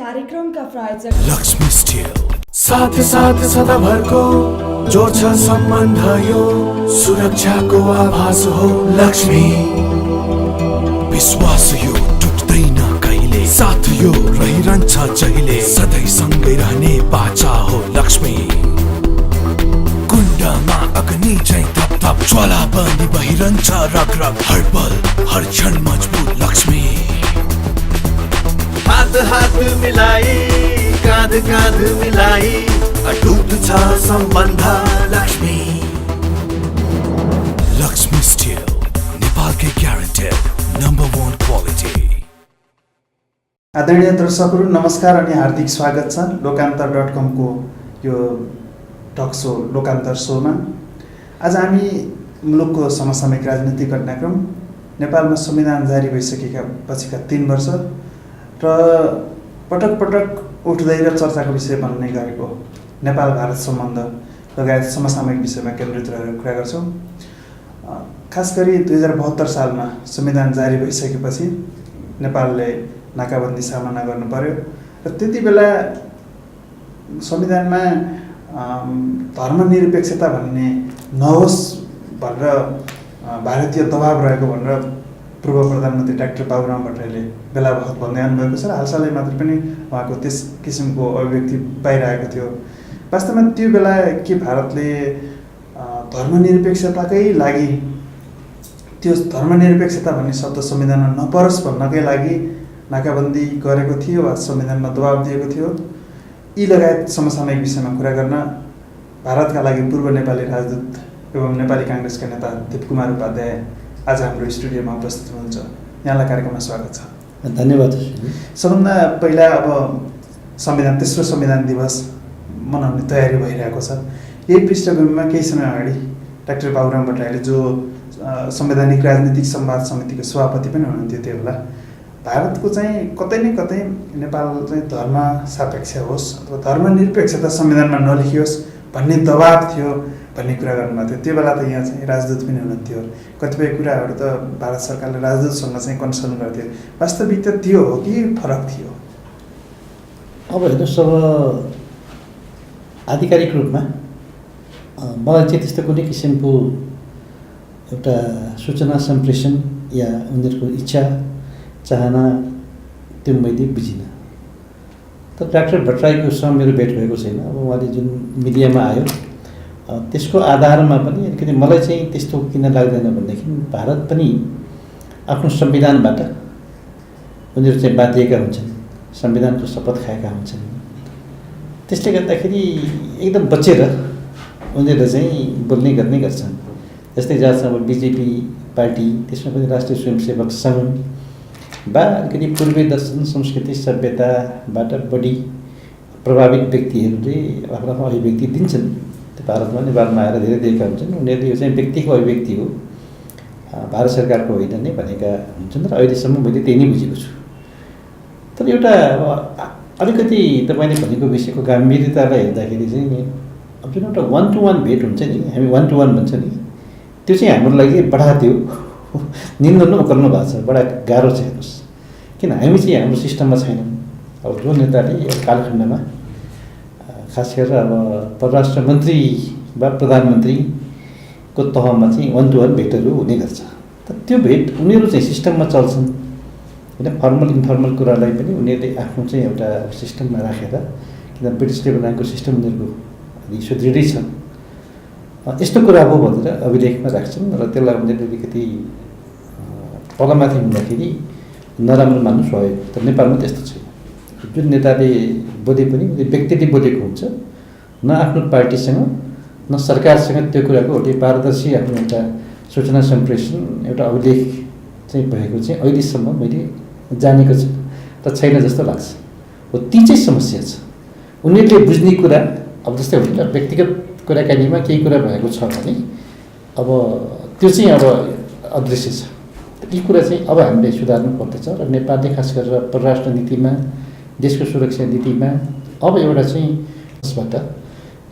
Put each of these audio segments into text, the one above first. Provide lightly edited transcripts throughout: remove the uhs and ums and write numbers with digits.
कार्यक्रमका प्रायोजक लक्ष्मी स्टिल साथ साथ सदाभरको जोड्छ सम्बन्ध यो सुरक्षाको आभास हो लक्ष्मी विश्वास यो टुट्दैन कहिले साथ यो रहिरहन्छ जहिले सधैँ सँगै रहने बाचा हो लक्ष्मी कुण्डमा अग्नि झैं थप थप ज्वाला बनी बहिरहन्छ रग रग हर पल हर क्षण मजबुत लक्ष्मी हात हात मिलाई काँध काँध मिलाई अटुट छ सम्बन्ध लक्ष्मी लक्ष्मी स्टिल नेपालकै ग्यारेन्टेड नम्बर 1 क्वालिटी। आदरणीय दर्शकहरू नमस्कार अनि हार्दिक स्वागत छ लोकान्तर.com को यो टक सो लोकान्तर सोमा। आज हामी मुलुकको समसामयिक राजनीतिक घटनाक्रम, नेपालमा संविधान जारी भइसकेका पछिका 3 वर्ष र पटक पटक उठ्दै र चर्चाको विषय बन्ने गरेको नेपाल भारत सम्बन्ध लगायत समसामयिक विषयमा केन्द्रित रहेर कुरा गर्छौँ। खास गरी 2072 सालमा संविधान जारी भइसकेपछि नेपालले नाकाबन्दी सामना गर्नु पर्यो र त्यति बेला संविधानमा धर्मनिरपेक्षता भन्ने नहोस् भनेर भारतीय दबाब रहेको भनेर पूर्व प्रधानमन्त्री डाक्टर बाबुराम भट्टराईले बेला बखत भन्दै आउनुभएको छ र हालसालै मात्र पनि उहाँको त्यस किसिमको अभिव्यक्ति पाइरहेको थियो। वास्तवमा त्यो बेला के भारतले धर्मनिरपेक्षताकै लागि त्यो धर्मनिरपेक्षता भन्ने शब्द संविधानमा नपरोस् भन्नकै लागि नाकाबन्दी गरेको थियो वा संविधानमा दबाब दिएको थियो? यी लगायत समसामयिक विषयमा कुरा गर्न भारतका लागि पूर्व नेपाली राजदूत एवं नेपाली काङ्ग्रेसका नेता कुमार उपाध्याय आज हाम्रो स्टुडियोमा उपस्थित हुनुहुन्छ। यहाँलाई कार्यक्रममा स्वागत छ। धन्यवाद। सबभन्दा पहिला अब तेस्रो संविधान दिवस मनाउने तयारी भइरहेको छ। यही पृष्ठभूमिमा केही समय अगाडि डाक्टर बाबुराम भट्टराईले जो संवैधानिक राजनीतिक संवाद समितिको सभापति पनि हुनुहुन्थ्यो, त्यो बेला भारतको चाहिँ कतै न कतै नेपाल चाहिँ धर्म सापेक्ष होस् अथवा धर्मनिरपेक्षता संविधानमा नलेखियोस् भन्ने दबाब थियो भन्ने कुरा गर्नुभएको थियो। त्यो बेला त यहाँ चाहिँ राजदूत पनि हुनुहुन्थ्यो, कतिपय कुराहरू त भारत सरकारले राजदूतसँग चाहिँ कन्सल्ट गर्थ्यो। वास्तविकता त्यो हो कि फरक थियो? अब हेर्नुहोस्, अब आधिकारिक रूपमा मलाई चाहिँ त्यस्तो कुनै किसिमको एउटा सूचना सम्प्रेषण या उनीहरूको इच्छा चाहना त्यो मैले बुझिनँ। तर डाक्टर भट्टराईकोसँग मेरो भेट भएको छैन। अब उहाँले जुन मिडियामा आयो त्यसको आधारमा पनि अलिकति मलाई चाहिँ त्यस्तो किन लाग्दैन भनेदेखि भारत पनि आफ्नो संविधानबाट उनीहरू चाहिँ बाँधिएका हुन्छन्, संविधानको शपथ खाएका हुन्छन्। त्यसले गर्दाखेरि एकदम बचेर उनीहरूले चाहिँ बोल्ने गर्ने गर्छन्। जस्तै जहाँसम्म बिजेपी पार्टी, त्यसमा पनि राष्ट्रिय स्वयंसेवक सङ्घ वा अलिकति पूर्वीय दर्शन संस्कृति सभ्यताबाट बढी प्रभावित व्यक्तिहरूले आफ्नो आफ्नो अभिव्यक्ति दिन्छन्। त्यो भारतमा नेपालमा आएर धेरै दिएका हुन्छन्। उनीहरूले यो चाहिँ व्यक्तिको अभिव्यक्ति हो, भारत सरकारको होइन नै भनेका हुन्छन् र अहिलेसम्म मैले त्यही नै बुझेको छु। तर एउटा अलिकति तपाईँले भनेको विषयको गम्भीरतालाई हेर्दाखेरि चाहिँ अब जुन एउटा 1 to 1 भेट हुन्छ नि, हामी 1 to 1 भन्छ नि, त्यो चाहिँ हाम्रो लागि बडा त्यो निन्दन उक्लनु भएको छ, बडा गाह्रो छ। हेर्नुहोस्, किन हामी चाहिँ हाम्रो सिस्टममा छैनौँ। अब जो नेताले यो कालखण्डमा खास गरेर अब परराष्ट्र मन्त्री वा प्रधानमन्त्रीको तहमा चाहिँ 1 to 1 भेटहरू हुने गर्छ। तर त्यो भेट उनीहरू चाहिँ सिस्टममा चल्छन् होइन। फर्मल इन्फर्मल कुरालाई पनि उनीहरूले आफ्नो चाहिँ एउटा सिस्टममा राखेर, किन ब्रिटिसले बनाएको सिस्टम उनीहरूको सुदृढै छ, यस्तो कुरा हो भनेर अभिलेखमा राख्छन् र त्यसलाई उनीहरूले अलिकति तलमाथि हुँदाखेरि नराम्रो मान्नु स्वाभाविक। तर नेपालमा त्यस्तो छैन। जुन नेताले बोले पनि व्यक्तिले बोलेको हुन्छ, न आफ्नो पार्टीसँग न सरकारसँग त्यो कुराको एउटा पारदर्शी आफ्नो एउटा सूचना सम्प्रेषण एउटा अभिलेख चाहिँ भएको चाहिँ अहिलेसम्म मैले जानेको छु र छैन जस्तो लाग्छ। हो, ती चाहिँ समस्या छ। उनीहरूले बुझ्ने कुरा अब जस्तै हुन्छ व्यक्तिगत कुराकानीमा केही कुरा भएको छ भने अब त्यो चाहिँ अब अदृश्य छ। यी कुरा चाहिँ अब हामीले सुधार्नु पर्दछ र नेपालले खास गरेर परराष्ट्र नीतिमा, देशको सुरक्षा नीतिमा अब एउटा चाहिँ यसबाट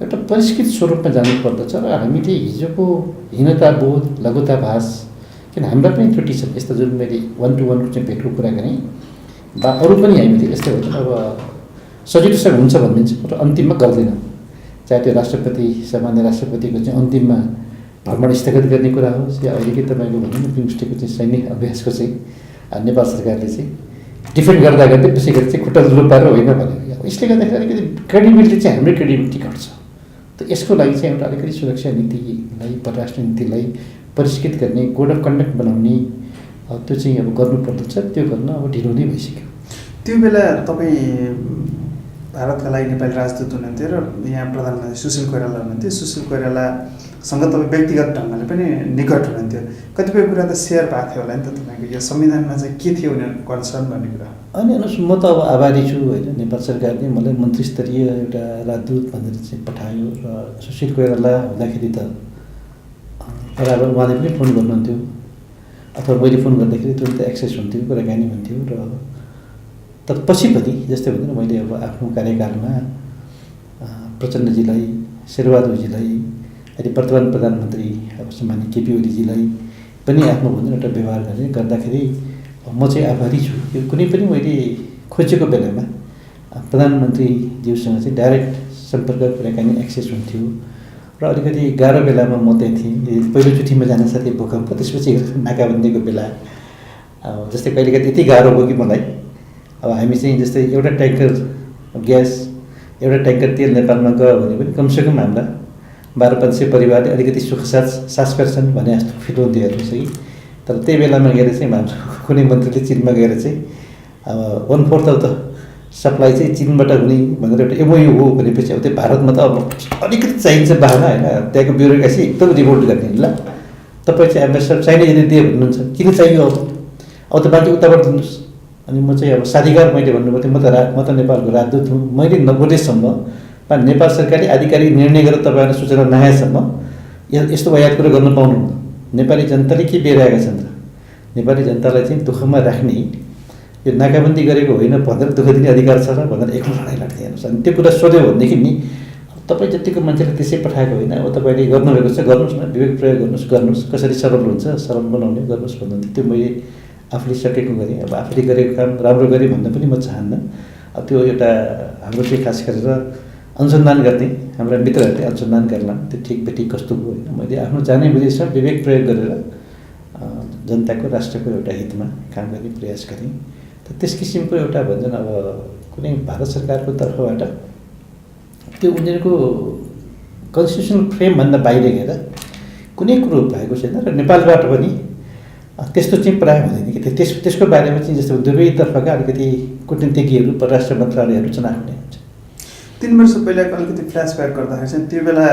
एउटा परिष्कृत स्वरूपमा जानुपर्दछ र हामीले हिजोको हीनताबोध, लघुताभास, किन हाम्रा पनि त्रुटि छन्। यस्तो जुन मैले 1 to 1 को चाहिँ भेटको कुरा गरेँ वा अरू पनि हामीले यस्तै हुन्छ। अब सजिलोसँग हुन्छ भनिदिन्छ तर अन्तिममा गर्दैन। चाहे त्यो राष्ट्रपति सामान्य राष्ट्रपतिको चाहिँ अन्तिममा भ्रमण स्थगित गर्ने कुरा होस् या अहिलेकै तपाईँको भनौँ न बिमस्टेकको चाहिँ सैनिक अभ्यासको चाहिँ नेपाल सरकारले चाहिँ डिफेन्ड गर्दा गर्दै त्यसै गरी चाहिँ खुट्टा दुलो पारेर होइन भनेको। यसले गर्दाखेरि अलिकति क्रेडिबिलिटी चाहिँ हाम्रै क्रेडिबिलिटी घट्छ। त यसको लागि चाहिँ एउटा अलिकति सुरक्षा नीतिलाई परराष्ट्र नीतिलाई परिष्कृत गर्ने कोड अफ कन्डक्ट बनाउने त्यो चाहिँ अब गर्नुपर्दछ। त्यो गर्न अब ढिलो नै भइसक्यो। त्यो बेला तपाईँ भारतका लागि नेपाली राजदूत हुनुहुन्थ्यो र यहाँ प्रधानमन्त्री सुशील कोइराला हुनुहुन्थ्यो। सुशील कोइरालासँग तपाईँ व्यक्तिगत ढङ्गले पनि निकट हुनुहुन्थ्यो। कतिपय कुरा त सेयर भएको थियो होला नि त तपाईँको यो संविधानमा चाहिँ के थियो उनीहरूको कन्सर्न भन्ने कुरा। अनि हेर्नुहोस् म त अब आभारी छु होइन, नेपाल सरकारले मलाई मन्त्रीस्तरीय एउटा राजदूत भनेर चाहिँ पठायो र सुशील कोइराला हुँदाखेरि त बराबर उहाँले पनि फोन गर्नुहुन्थ्यो अथवा मैले फोन गर्दाखेरि तुरन्त एक्सेस हुन्थ्यो, कुराकानी हुन्थ्यो। र तर पछि पनि जस्तै भन्दैन मैले अब आफ्नो कार्यकालमा प्रचण्डजीलाई, शेरबहादुरजीलाई, अहिले वर्तमान प्रधानमन्त्री अब सम्मान्य केपी ओलीजीलाई पनि आफ्नो भन्ने एउटा व्यवहार गर्दाखेरि म चाहिँ आभारी छु। यो कुनै पनि मैले खोजेको बेलामा प्रधानमन्त्रीज्यूसँग चाहिँ डाइरेक्ट सम्पर्क कुराकानी एक्सेस हुन्थ्यो र अलिकति गाह्रो बेलामा म त्यहाँ थिएँ। पहिलोचोटिमा जान साथै भूकम्प, त्यसपछि नाकाबन्दीको बेला अब जस्तै कहिलेकाहीँ यति गाह्रो भयो कि मलाई अब हामी चाहिँ जस्तै एउटा ट्याङ्कर ग्यास एउटा ट्याङ्कर तेल नेपालमा गयो भने पनि कमसेकम हाम्रा 1200-500 परिवारले अलिकति सुखसाथ सास फेर्छन् भने जस्तो फिल हुन्थ्यो हेर्नुहोस् है। तर त्यही बेलामा गएर चाहिँ हाम्रो कुनै मन्त्रीले चिनमा गएर चाहिँ अब 1/4 अफ द सप्लाई चाहिँ चिनबाट हुने भनेर एउटा एमओयू हो भनेपछि अब त्यो भारतमा त अब अलिकति चाहिन्छ बाहना होइन, त्यहाँको ब्युरोक्रेसी एकदम रिभोल्ट गर्ने। ल तपाईँ चाहिँ एम्बेसडर चाहिने यदि दिए भन्नुहुन्छ किन चाहियो अब त बाँकी उताबाट दिनुहोस्। अनि म चाहिँ अब साथीकार मैले भन्नुभयो थियो म त नेपालको राजदूत हुँ, मैले नबोलेसम्म नेपाल सरकारले आधिकारिक निर्णय गरेर तपाईँहरूलाई सूचना नआएसम्म यस्तो वायात कुरा गर्न पाउनुहुन्न। नेपाली जनताले के बेराएका छन् त नेपाली जनतालाई चाहिँ दुःखमा राख्ने यो नाकाबन्दी गरेको होइन भनेर दुःख दिने अधिकार छ र भनेर एक्लो लडाइँ लड्दै हेर्नुहोस्। अनि त्यो कुरा सोध्यो भनेदेखि नि तपाईँ जतिको मान्छेले त्यसै पठाएको होइन, अब तपाईँले गर्नुभएको छ गर्नुहोस् न, विवेक प्रयोग गर्नुहोस्, कसरी सरल हुन्छ सरल बनाउने गर्नुहोस् भन्नुहुन्थ्यो। त्यो मैले आफूले सकेको गरेँ। अब आफूले गरेको काम राम्रो गरेँ भन्न पनि म चाहन्न। अब त्यो एउटा हाम्रो चाहिँ खास गरेर अनुसन्धान गर्ने हाम्रा मित्रहरूले अनुसन्धान गर्ला त्यो ठिक बेठिक कस्तो हो होइन। मैले आफ्नो जाने बुझेसम्म विवेक प्रयोग गरेर जनताको राष्ट्रको एउटा हितमा काम गर्ने प्रयास गरेँ। त त्यस किसिमको एउटा भन्छन् अब कुनै भारत सरकारको तर्फबाट त्यो उनीहरूको कन्स्टिट्युसनल फ्रेमभन्दा बाहिर गएर कुनै कुरो भएको छैन र नेपालबाट पनि त्यस्तो चाहिँ प्रायः हुँदैन कि त्यसको बारेमा चाहिँ जस्तो दुवैतर्फका अलिकति कूटनीतिज्ञहरू परराष्ट्र मन्त्रालयहरू चुनाव हुने हुन्छ। 3 वर्ष पहिलाको अलिकति फ्ल्यासब्याक गर्दाखेरि चाहिँ त्यो बेला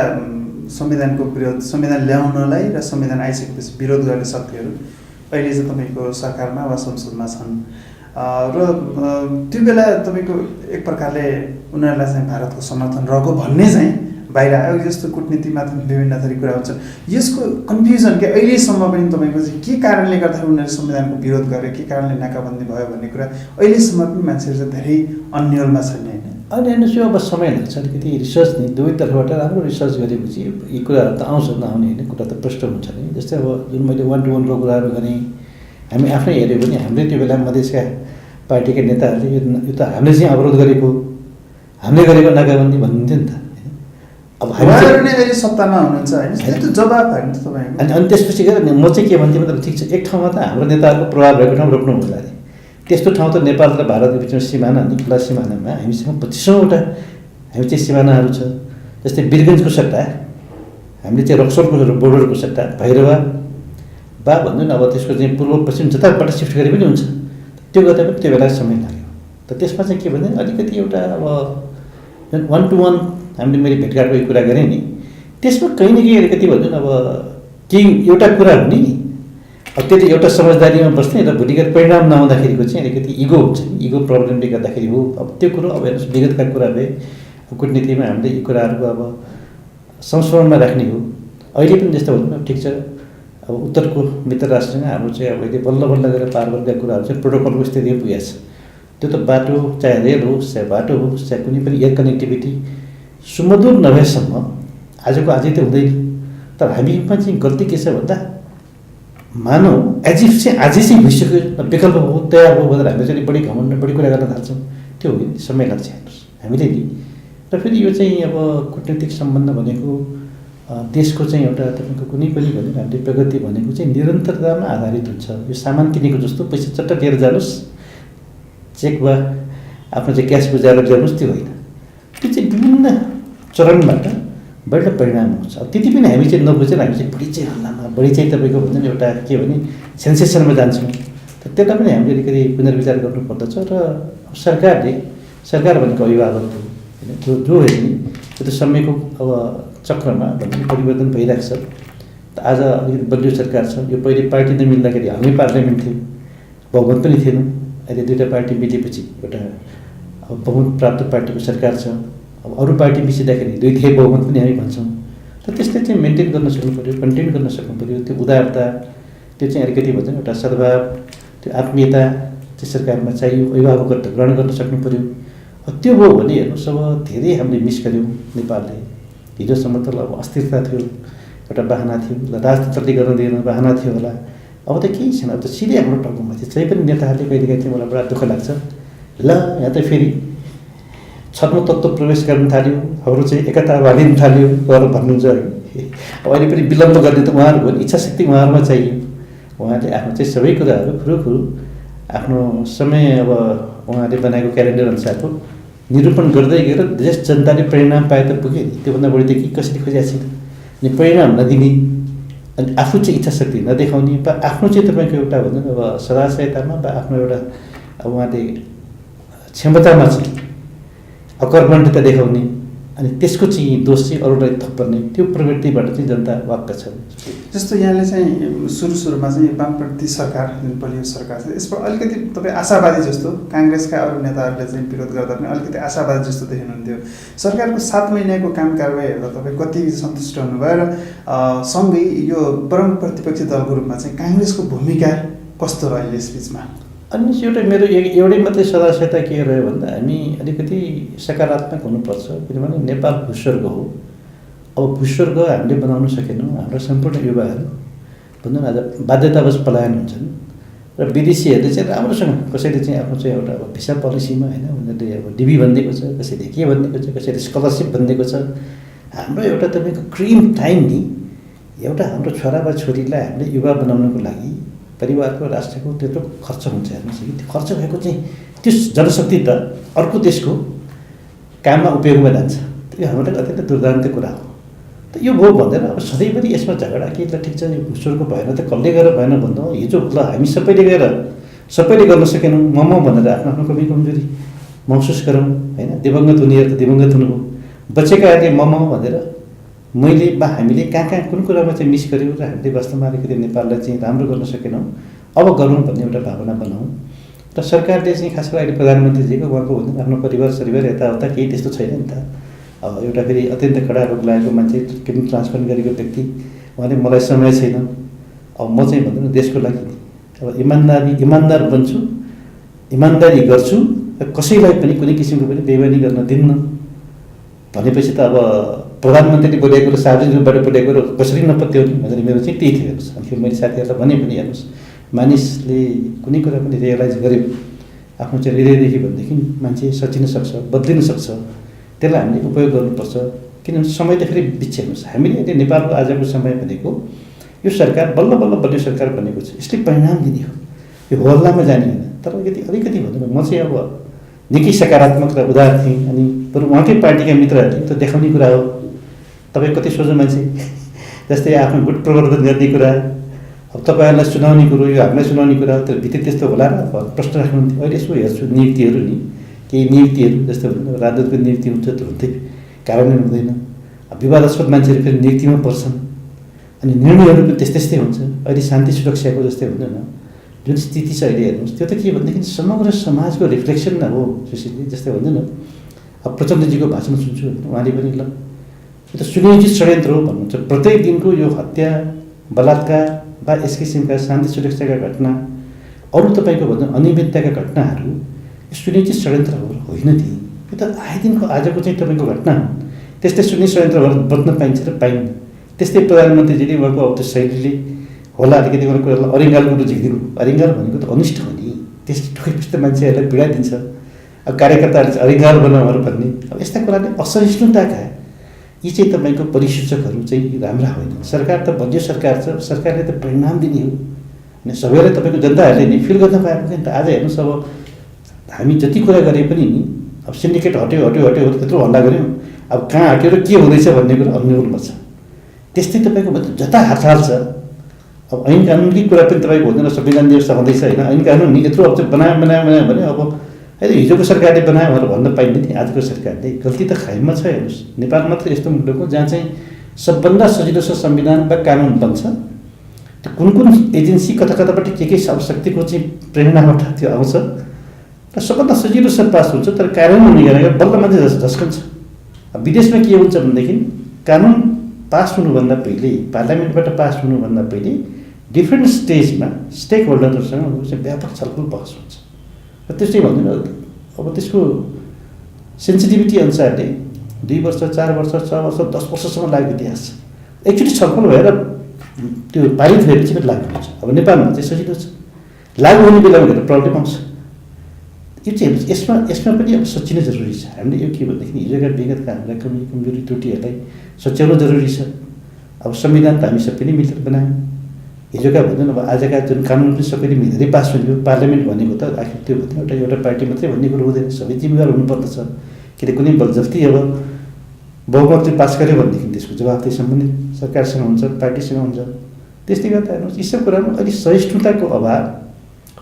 संविधानको विरोध, संविधान ल्याउनलाई र संविधान आइसकेपछि विरोध गर्ने शक्तिहरू अहिले चाहिँ तपाईँको सरकारमा वा संसदमा छन् र त्यो बेला तपाईँको एक प्रकारले उनीहरूलाई चाहिँ भारतको समर्थन रहेको भन्ने चाहिँ बाहिर आयो। जस्तो कूटनीतिमा विभिन्न थरी कुरा हुन्छ। यसको कन्फ्युजन के अहिलेसम्म पनि तपाईँको चाहिँ के कारणले गर्दाखेरि उनीहरूले संविधानको विरोध गरे, के कारणले नाकाबन्दी भयो भन्ने कुरा अहिलेसम्म पनि मान्छेहरू चाहिँ धेरै अन्यलमा छैन होइन। अनि हेर्नुहोस् यो अब समय लाग्छ अलिकति रिसर्च नै दुवैतर्फबाट राम्रो रिसर्च गरेपछि यी कुराहरू त आउँछ नआउने होइन, कुरा त प्रष्ट हुन्छ नि। जस्तै अब जुन मैले 1-to-1 को कुराहरू गरेँ हामी आफै हेऱ्यो भने हामीले त्यो बेला मधेसका पार्टीका नेताहरूले यो त हामीले चाहिँ अवरोध गरेको हामीले गरेको नाकाबन्दी भन्नुहुन्थ्यो नि त। अब हामी अहिले सत्तामा हुनुहुन्छ होइन, त्यो जवाब होइन तपाईँको। अनि त्यसपछि गएर म चाहिँ के भन्थेँ मतलब ठिक छ एक ठाउँमा त हाम्रो नेताहरूको प्रभाव भएको ठाउँ रोक्नु होला अरे। त्यस्तो ठाउँ त नेपाल र भारतको बिचमा सिमाना नि खुला सिमानामा हामीसँग 25औँवटा हामी चाहिँ सिमानाहरू छ। जस्तै वीरगन्जको सट्टा हामीले चाहिँ रक्सोलको बोर्डरको सट्टा भैरवा बा भन्नु न अब त्यसको चाहिँ पूर्व पश्चिम जताबाट सिफ्ट गरे पनि हुन्छ। त्यो गर्दा पनि त्यो बेला समय लाग्यो। त त्यसमा चाहिँ के भने अलिकति एउटा अब 1-to-1 हामीले मैले भेटघाटको कुरा गरेँ नि त्यसमा कहीँ न कहीँ अलिकति भन्नु अब केही एउटा कुरा हुने अब त्यो एउटा समझदारीमा बस्ने र भोलिगत परिणाम नआउँदाखेरिको चाहिँ अलिकति इगो हुन्छ नि, इगो प्रब्लमले गर्दाखेरि हो। अब त्यो कुरो अब हेर्नुहोस् विगतका कुरा भए कूटनीतिमा हामीले यी कुराहरूको अब संस्मरणमा राख्ने हो। अहिले पनि जस्तो भनौँ न ठिक छ अब उत्तरको मित्र राष्ट्रसँग हाम्रो चाहिँ अब अहिले बल्ल बल्ल गरेर पार गरेका कुराहरू चाहिँ प्रोटोकलको स्थितिमा पुगेको छ। त्यो त बाटो चाहे रेल होस् चाहे बाटो होस् चाहे कुनै पनि एयर कनेक्टिभिटी सुमधुर नभएसम्म आजको आजै त हुँदैन। तर हामीमा चाहिँ गल्ती के छ भन्दा मानौ एजिफ चाहिँ आजै चाहिँ भइसक्यो विकल्प हो तयार हो भनेर हामीले चाहिँ बढी घमण्ड बढी कुरा गर्न थाल्छौँ। त्यो होइन, समय लाग्छ हेर्नुहोस्। हामीले नि। र फेरि यो चाहिँ अब कूटनीतिक सम्बन्ध भनेको देशको चाहिँ एउटा तपाईँको कुनै पनि भने हामीले प्रगति भनेको चाहिँ निरन्तरतामा आधारित हुन्छ। यो सामान किनेको जस्तो पैसा चट्ट लिएर जानुहोस्, चेक वा आफ्नो चाहिँ क्यास बुझाएर ल्याउनुहोस्, त्यो होइन। त्यो चाहिँ विभिन्न चरणबाट बढी परिणाम हुन्छ। अब त्यति पनि हामी चाहिँ नबुझेर हामी चाहिँ बढी चाहिँ हल्लामा बढी चाहिँ तपाईँको भन्छ नि एउटा के भने सेन्सेसनमा जान्छौँ। त त्यसलाई पनि हामीले अलिकति पुनर्विचार गर्नुपर्दछ। र सरकार भनेको अभिभावक हो होइन, जो होइन नि त्यो त समयको अब चक्रमा भन्ने परिवर्तन भइरहेको छ। त आज अलिकति बलियो सरकार छ। यो पहिले पार्टी नमिल्दाखेरि हाम्रै पार्लियामेन्ट थियो, बहुमत पनि थिएन। अहिले दुईवटा पार्टी मिलेपछि एउटा अब बहुमत प्राप्त पार्टीको सरकार छ। अब अरू पार्टी मिसिँदाखेरि 2/3 बहुमत पनि हामी भन्छौँ। त त्यसले चाहिँ मेन्टेन गर्न सक्नु पऱ्यो, कन्टेन गर्न सक्नु पऱ्यो। त्यो उदारता, त्यो चाहिँ अलिकति भन्छ एउटा सद्भाव, त्यो आत्मीयता चाहिँ सरकारमा चाहियो। अभिभावकत्व ग्रहण गर्न सक्नु पऱ्यो। त्यो भयो भने हेर्नुहोस् अब धेरै हामीले मिस गऱ्यौँ नेपालले। हिजोसम्म त अब अस्थिरता थियो, एउटा बाहना थियो, राजनीति गर्न दिएन बाहना थियो होला। अब त केही छैन, अब त सिधै हाम्रो टाउकोमा थियो। चाहिँ पनि नेताहरूले कहिलेकाहीँ चाहिँ मलाई बडा दुःख लाग्छ। ल यहाँ त फेरि छद्म तत्त्व प्रवेश गर्न थाल्यो, अरू चाहिँ एकतावादी थाल्यो गरेर भन्नुहुन्छ है। अब अहिले पनि विलम्ब गर्ने त उहाँहरूको इच्छा शक्ति उहाँहरूमा चाहियो। उहाँले आफ्नो चाहिँ सबै कुराहरू खुरुखुरु आफ्नो समय अब उहाँले बनाएको क्यालेन्डर अनुसारको निरूपण गर्दै गएर देश जनताले परिणाम पाए त पुग्यो नि। त्योभन्दा बढी त के कसरी खोजेको छैन। अनि परिणाम नदिने अनि आफू चाहिँ इच्छा शक्ति नदेखाउने वा आफ्नो चाहिँ तपाईँको एउटा भन्छ नि अब सदाशयतामा वा आफ्नो एउटा अब उहाँले क्षमतामा चाहिँ अकर्मण्यता देखाउने अनि त्यसको चाहिँ दोष चाहिँ अरूलाई थपर्ने, त्यो प्रवृत्तिबाट चाहिँ जनता वाक्क छ। जस्तो यहाँले चाहिँ सुरुमा चाहिँ वामपन्थी सरकार जुन बलियो सरकार छ यसबाट अलिकति तपाईँ आशावादी जस्तो, काङ्ग्रेसका अरू नेताहरूले चाहिँ विरोध गर्दा पनि अलिकति आशावादी जस्तो देखिनुहुन्थ्यो। सरकारको 7 महिनाको काम कारबाही हेर्दा तपाईँ कति सन्तुष्ट हुनुभयो र सँगै यो परम प्रतिपक्षी दलको रूपमा चाहिँ काङ्ग्रेसको भूमिका कस्तो रह्यो यस बिचमा? अनि एउटा मेरो एउटै मात्रै सदाशयता के रह्यो भन्दा हामी अलिकति सकारात्मक हुनुपर्छ। किनभने नेपाल भूस्वर्ग हो। अब भूस्वर्ग हामीले बनाउन सकेनौँ। हाम्रो सम्पूर्ण युवाहरू भनौँ न आज बाध्यतावश पलायन हुन्छन् र विदेशीहरूले चाहिँ राम्रोसँग कसैले चाहिँ आफ्नो चाहिँ एउटा अब भिसा पोलिसीमा होइन उनीहरूले अब डिबी भनिदिएको छ, कसैले के भनिदिएको छ, कसैले स्कलरसिप भनिदिएको छ। हाम्रो एउटा तपाईँको क्रिम टाइम नि एउटा हाम्रो छोरा वा छोरीलाई हामीले युवा बनाउनको लागि परिवारको राष्ट्रको त्यत्रो खर्च हुन्छ। हेर्नुहोस् कि त्यो खर्च भएको चाहिँ त्यो जनशक्ति त अर्को देशको काममा उपयोगमा जान्छ। त्यो हाम्रो लागि अत्यन्त दुर्दान्त कुरा हो। त यो भयो भन्दैन अब सधैँभरि यसमा झगडा के ल ठिक छ यो भूस्वर्गको भएन त कसले गरेर भएन भन्दा हिजो ल हामी सबैले गर्न सकेनौँ म भनेर आफ्नो आफ्नो कमी कमजोरी महसुस गरौँ होइन। दिवंगत हुनेहरू त दिवंगत हुनुभयो, बचेकाहरूले म भनेर मैले वा हामीले कहाँ कुन कुरामा चाहिँ मिस गऱ्यौँ र हामीले वास्तवमा अलिकति नेपाललाई चाहिँ राम्रो गर्न सकेनौँ, अब गरौँ भन्ने एउटा भावना बनाऊँ। र सरकारले चाहिँ खास गरी अहिले प्रधानमन्त्रीजीको उहाँको भन्छ आफ्नो परिवार यताउता केही त्यस्तो छैन नि त। अब एउटा फेरि अत्यन्त कडा रोग लागेको मान्छे किडनी ट्रान्सप्लान्ट गरेको व्यक्ति उहाँले मलाई समय छैन, अब म चाहिँ भन्दैन देशको लागि अब इमान्दार बन्छु, इमान्दारी गर्छु र कसैलाई पनि कुनै किसिमको पनि बेइमानी गर्न दिन्न भनेपछि त अब प्रधानमन्त्रीले बोलेको र सार्वजनिक रूपबाट बोलेको र कसरी नपत्याउने भनेर मेरो चाहिँ त्यही थियो। हेर्नुहोस् अनि मैले साथीहरूलाई भने पनि हेर्नुहोस् मानिसले कुनै कुरा पनि रियलाइज गर्यो आफ्नो चाहिँ हृदयदेखि भनेदेखि मान्छे सचिन सक्छ, बदलिन सक्छ। त्यसलाई हामीले उपयोग गर्नुपर्छ। किनभने समय त फेरि बिच हेर्नुहोस् हामीले अहिले नेपालको आजको समय भनेको यो सरकार बल्ल बलियो सरकार बनेको छ। यसले परिणाम दिने हो, यो हल्लामा जाने होइन। तर अलिकति भन्नु म चाहिँ अब निकै सकारात्मक र उदार थिएँ। अनि बरु उहाँकै पार्टीका मित्रहरूले त देखाउने कुरा हो तपाईँ कति सोझो मान्छे, जस्तै आफ्नो गुट प्रवर्धन गर्ने कुरा, अब तपाईँहरूलाई सुनाउने कुरो यो हामीलाई सुनाउने कुरा, तर भित्र त्यस्तो होला र प्रश्न राख्नुहुन्थ्यो। अहिले यसो हेर्छु नियुक्तिहरू नि केही नियुक्तिहरू जस्तो भन्नु राजदूतको नियुक्ति हुन्छ तुरुन्तै कार्यान्वयन हुँदैन, विवादास्पद मान्छेहरू फेरि नियुक्तिमा पर्छन् अनि निर्णयहरू पनि त्यस्तै हुन्छ। अहिले शान्ति सुरक्षाको जस्तै हुँदैन जुन स्थिति छ अहिले हेर्नुहोस् त्यो त के भनेदेखि समग्र समाजको रिफ्लेक्सन न हो सुशीलजी। जस्तै भन्दैन अब प्रचण्डजीको भाषण सुन्छु उहाँले पनि ल यो त सुनियोजित षड्यन्त्र हो भन्नुहुन्छ। प्रत्येक दिनको यो हत्या बलात्कार वा यस किसिमका शान्ति सुरक्षाका घटना अरू तपाईँको भन्दा अनियमितताका घटनाहरू यो सुनियोजित षड्यन्त्रहरू होइन ती, यो त आए दिनको आजको चाहिँ तपाईँको घटना हो। त्यस्तै सुनियोजित षड्यन्त्रहरू बच्न पाइन्छ र पाइन्न। त्यस्तै प्रधानमन्त्रीजीले उहाँको अब त्यो शैलीले होला अलिकति उहाँको कुरालाई अरिङ्गाल कुरो झिकिदिनु, अरिङ्गाल भनेको त अनिष्ट हो नि, त्यसले ठोकेपछि त मान्छेहरूलाई पीडा दिन्छ। अब कार्यकर्ताहरूले चाहिँ अधिकार बनाउनु भन्ने अब यस्ता कुराले असहिष्णुताका यी चाहिँ तपाईँको परिसूचकहरू चाहिँ राम्रा होइन। सरकार त बलियो सरकार छ, सरकारले त परिणाम दिने हो अनि सबैलाई तपाईँको जनताहरूले नि फिल गर्न पाएको नि त। आज हेर्नुहोस् अब हामी जति कुरा गरे पनि नि अब सिन्डिकेट हट्यो हट्यो हट्यो त्यत्रो हल्ला गऱ्यौँ, अब कहाँ हट्यो र के हुँदैछ भन्ने कुरा अन्यलमा छ। त्यस्तै तपाईँको जता हालचाल छ अब ऐन कानुनकै कुरा पनि तपाईँको हुँदैन, संविधान व्यवस्था हुँदैछ होइन। ऐन कानुन नि यत्रो अब बनायो भने अब अहिले हिजोको सरकारले बनायो भनेर भन्न पाइँदैन थियो। आजको सरकारले गल्ती त खाइममा छ। हेर्नुहोस् नेपाल मात्र यस्तो मुलुक हो जहाँ चाहिँ सबभन्दा सजिलो छ संविधान वा कानुन बन्छ। त्यो कुन एजेन्सी कता कताबाट के शक्तिको चाहिँ प्रेरणाबाट त्यो आउँछ र सबभन्दा सजिलो छ पास हुन्छ, तर कार्यान्वयन हुने गरेर बल्ल मात्रै झस्कन्छ। अब विदेशमा के हुन्छ भनेदेखि कानुन पास हुनुभन्दा पहिले, पार्लियामेन्टबाट पास हुनुभन्दा पहिले डिफ्रेन्ट स्टेजमा स्टेक होल्डरहरूसँग व्यापक छलफल बहस हुन्छ र त्यस्तै भन्दैन। अब त्यसको सेन्सिटिभिटी अनुसारले 2 वर्ष 4 वर्ष 6 वर्ष 10 वर्षसम्म लागेको इतिहास छ। एकचोटि छलफल भएर त्यो पारित भएपछि पनि लागु हुन्छ। अब नेपालमा चाहिँ सजिलो छ, लागु हुने बेलामा गएर प्रब्लम आउँछ। यो चाहिँ हेर्नुहोस् यसमा पनि अब सचिन जरुरी छ। हामीले यो के भनेदेखि हिजोका विगतका हाम्रा कमजोरी त्रुटिहरूलाई सच्याउनु जरुरी छ। अब संविधान त हामी सबैले मिलेर बनायौँ। हिजोका भन्दैन अब आजका जुन कानुन पनि सबैले मिलेरै पास हुने हो। पार्लियामेन्ट भनेको त आखिर त्यो भन्दा एउटा पार्टी मात्रै भन्ने कुरो हुँदैन, सबै जिम्मेवार हुनुपर्दछ। किन कुनै बलजफ्ती अब बहुमतले पास गर्यो भनेदेखि त्यसको जवाब चाहिँ सम्बन्धित सरकारसँग हुन्छ, पार्टीसँग हुन्छ। त्यस्तै गर्दा हेर्नुहोस् यी सब कुरामा अलिक सहिष्णुताको अभाव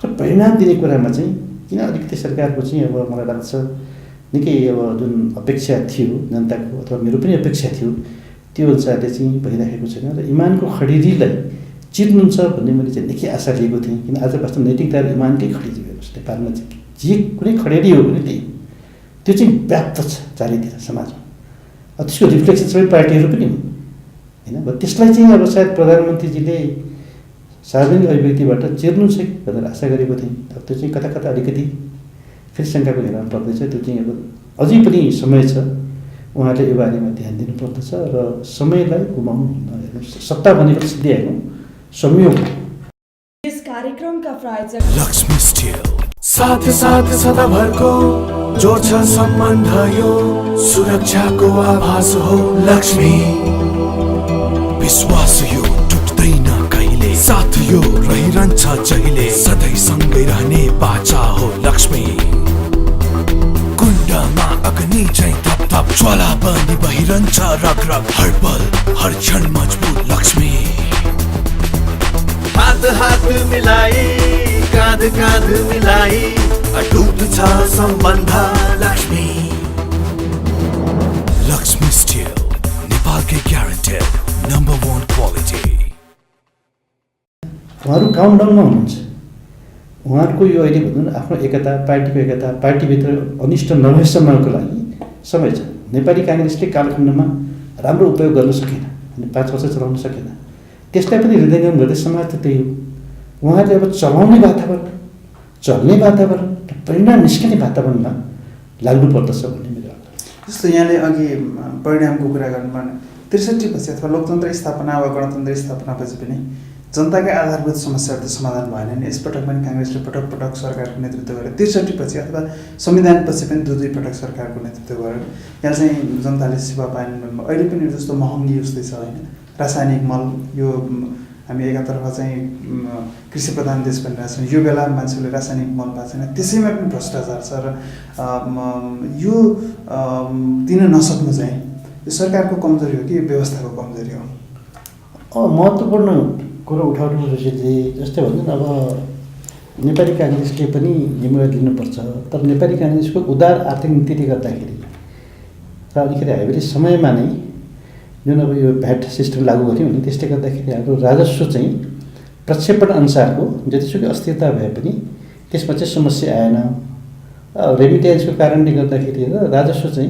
र परिणाम दिने कुरामा चाहिँ किन अलिकति सरकारको चाहिँ अब मलाई लाग्छ निकै अब जुन अपेक्षा थियो जनताको अथवा मेरो पनि अपेक्षा थियो त्यो अनुसारले चाहिँ भइराखेको छैन। र इमानको खडेरीलाई चिन्नुहुन्छ भन्ने मैले चाहिँ निकै आशा लिएको थिएँ। किन आज वास्तव नैतिकता र इमानकै खडेरी हेर्नुहोस् नेपालमा चाहिँ जे कुनै खडेरी हो भने त्यही त्यो चाहिँ व्याप्त छ चारैतिर समाजमा। अब त्यसको रिफ्लेक्सन सबै पार्टीहरू पनि हुन् होइन। अब त्यसलाई चाहिँ अब सायद प्रधानमन्त्रीजीले सार्वजनिक अभिव्यक्तिबाट चिर्नु छ भनेर आशा गरेको थिएँ। अब त्यो चाहिँ कता कता अलिकति फेरि शङ्काको घेरामा पर्दैछ। त्यो चाहिँ अब अझै पनि समय छ, उहाँले यो बारेमा ध्यान दिनुपर्दछ र समयलाई गुमाउनु हुन्न। सत्ता भनेको सिद्धिएको संयोग। इस कार्यक्रम का प्रायोजक लक्ष्मी स्टील साथ साथ सदाभरको जोड्छ सम्बन्ध यो सुरक्षाको आभास हो। लक्ष्मी विश्वास यो टुट्दैन कहिले, साथ यो रहिरहन्छ जहिले, सधैँ सँगै रहने बाचा हो। लक्ष्मी कुण्डमा अग्नि चाहिँ थप थप ज्वाला बनी बहिरहन्छ रग रग, हर पल हर क्षण मजबुत। लक्ष्मी हात मिलाई काँध मिलाई अटुट छ सम्बन्ध। लक्ष्मी लक्ष्मी स्टील नेपालकै ग्यारेन्टेड नम्बर 1 क्वालिटी। उहाँहरू काउन्टडाउनमा हुनुहुन्छ। उहाँहरूको यो अहिले भनौँ न आफ्नो एकता, पार्टीको एकता, पार्टीभित्र अनिष्ट नभएसम्मको लागि समय छ। नेपाली काङ्ग्रेसले कालखण्डमा राम्रो उपयोग गर्न सकेन अनि 5 वर्ष चलाउन सकेन। त्यसलाई पनि हृदयङ्गम गर्दै समाज त त्यही हो। उहाँहरूले अब चलाउने वातावरण, चल्ने वातावरण र परिणाम निस्कने वातावरणमा लाग्नुपर्दछ भन्ने मेरो आग्रह। जस्तो यहाँले अघि परिणामको कुरा गर्नुभयो 63 पछि अथवा लोकतन्त्र स्थापना वा गणतन्त्र स्थापनापछि पनि जनताकै आधारभूत समस्याहरू त समाधान भएन नि। यसपटक पनि काङ्ग्रेसले पटक पटक सरकारको नेतृत्व गर्यो। 63 पछि अथवा संविधानपछि पनि 2 पटक सरकारको नेतृत्व गर्यो। यहाँ चाहिँ जनताले सेवा पाएनन्। अहिले पनि जस्तो महँगी उस्तै छ होइन। रासायनिक मल यो हामी एकातर्फ चाहिँ कृषि प्रधान देश भनिरहेको छौँ, यो बेला मान्छेले रासायनिक मल पाएको छैन, त्यसैमा पनि भ्रष्टाचार छ। र यो दिन नसक्नु चाहिँ यो सरकारको कमजोरी हो कि व्यवस्थाको कमजोरी हो? महत्त्वपूर्ण कुरो उठाउनु रजितले जस्तै भन्नु न। अब नेपाली काङ्ग्रेसले पनि जिम्मेवारी लिनुपर्छ, तर नेपाली काङ्ग्रेसको उदार आर्थिक नीतिले गर्दाखेरि र अलिकति हामीले समयमा नै जुन अब यो भ्याट सिस्टम लागू गऱ्यौँ नि, त्यसले गर्दाखेरि हाम्रो राजस्व चाहिँ प्रक्षेपण अनुसारको जतिसुकै अस्थिरता भए पनि त्यसमा चाहिँ समस्या आएन। रेमिटेन्सको कारणले गर्दाखेरि राजस्व चाहिँ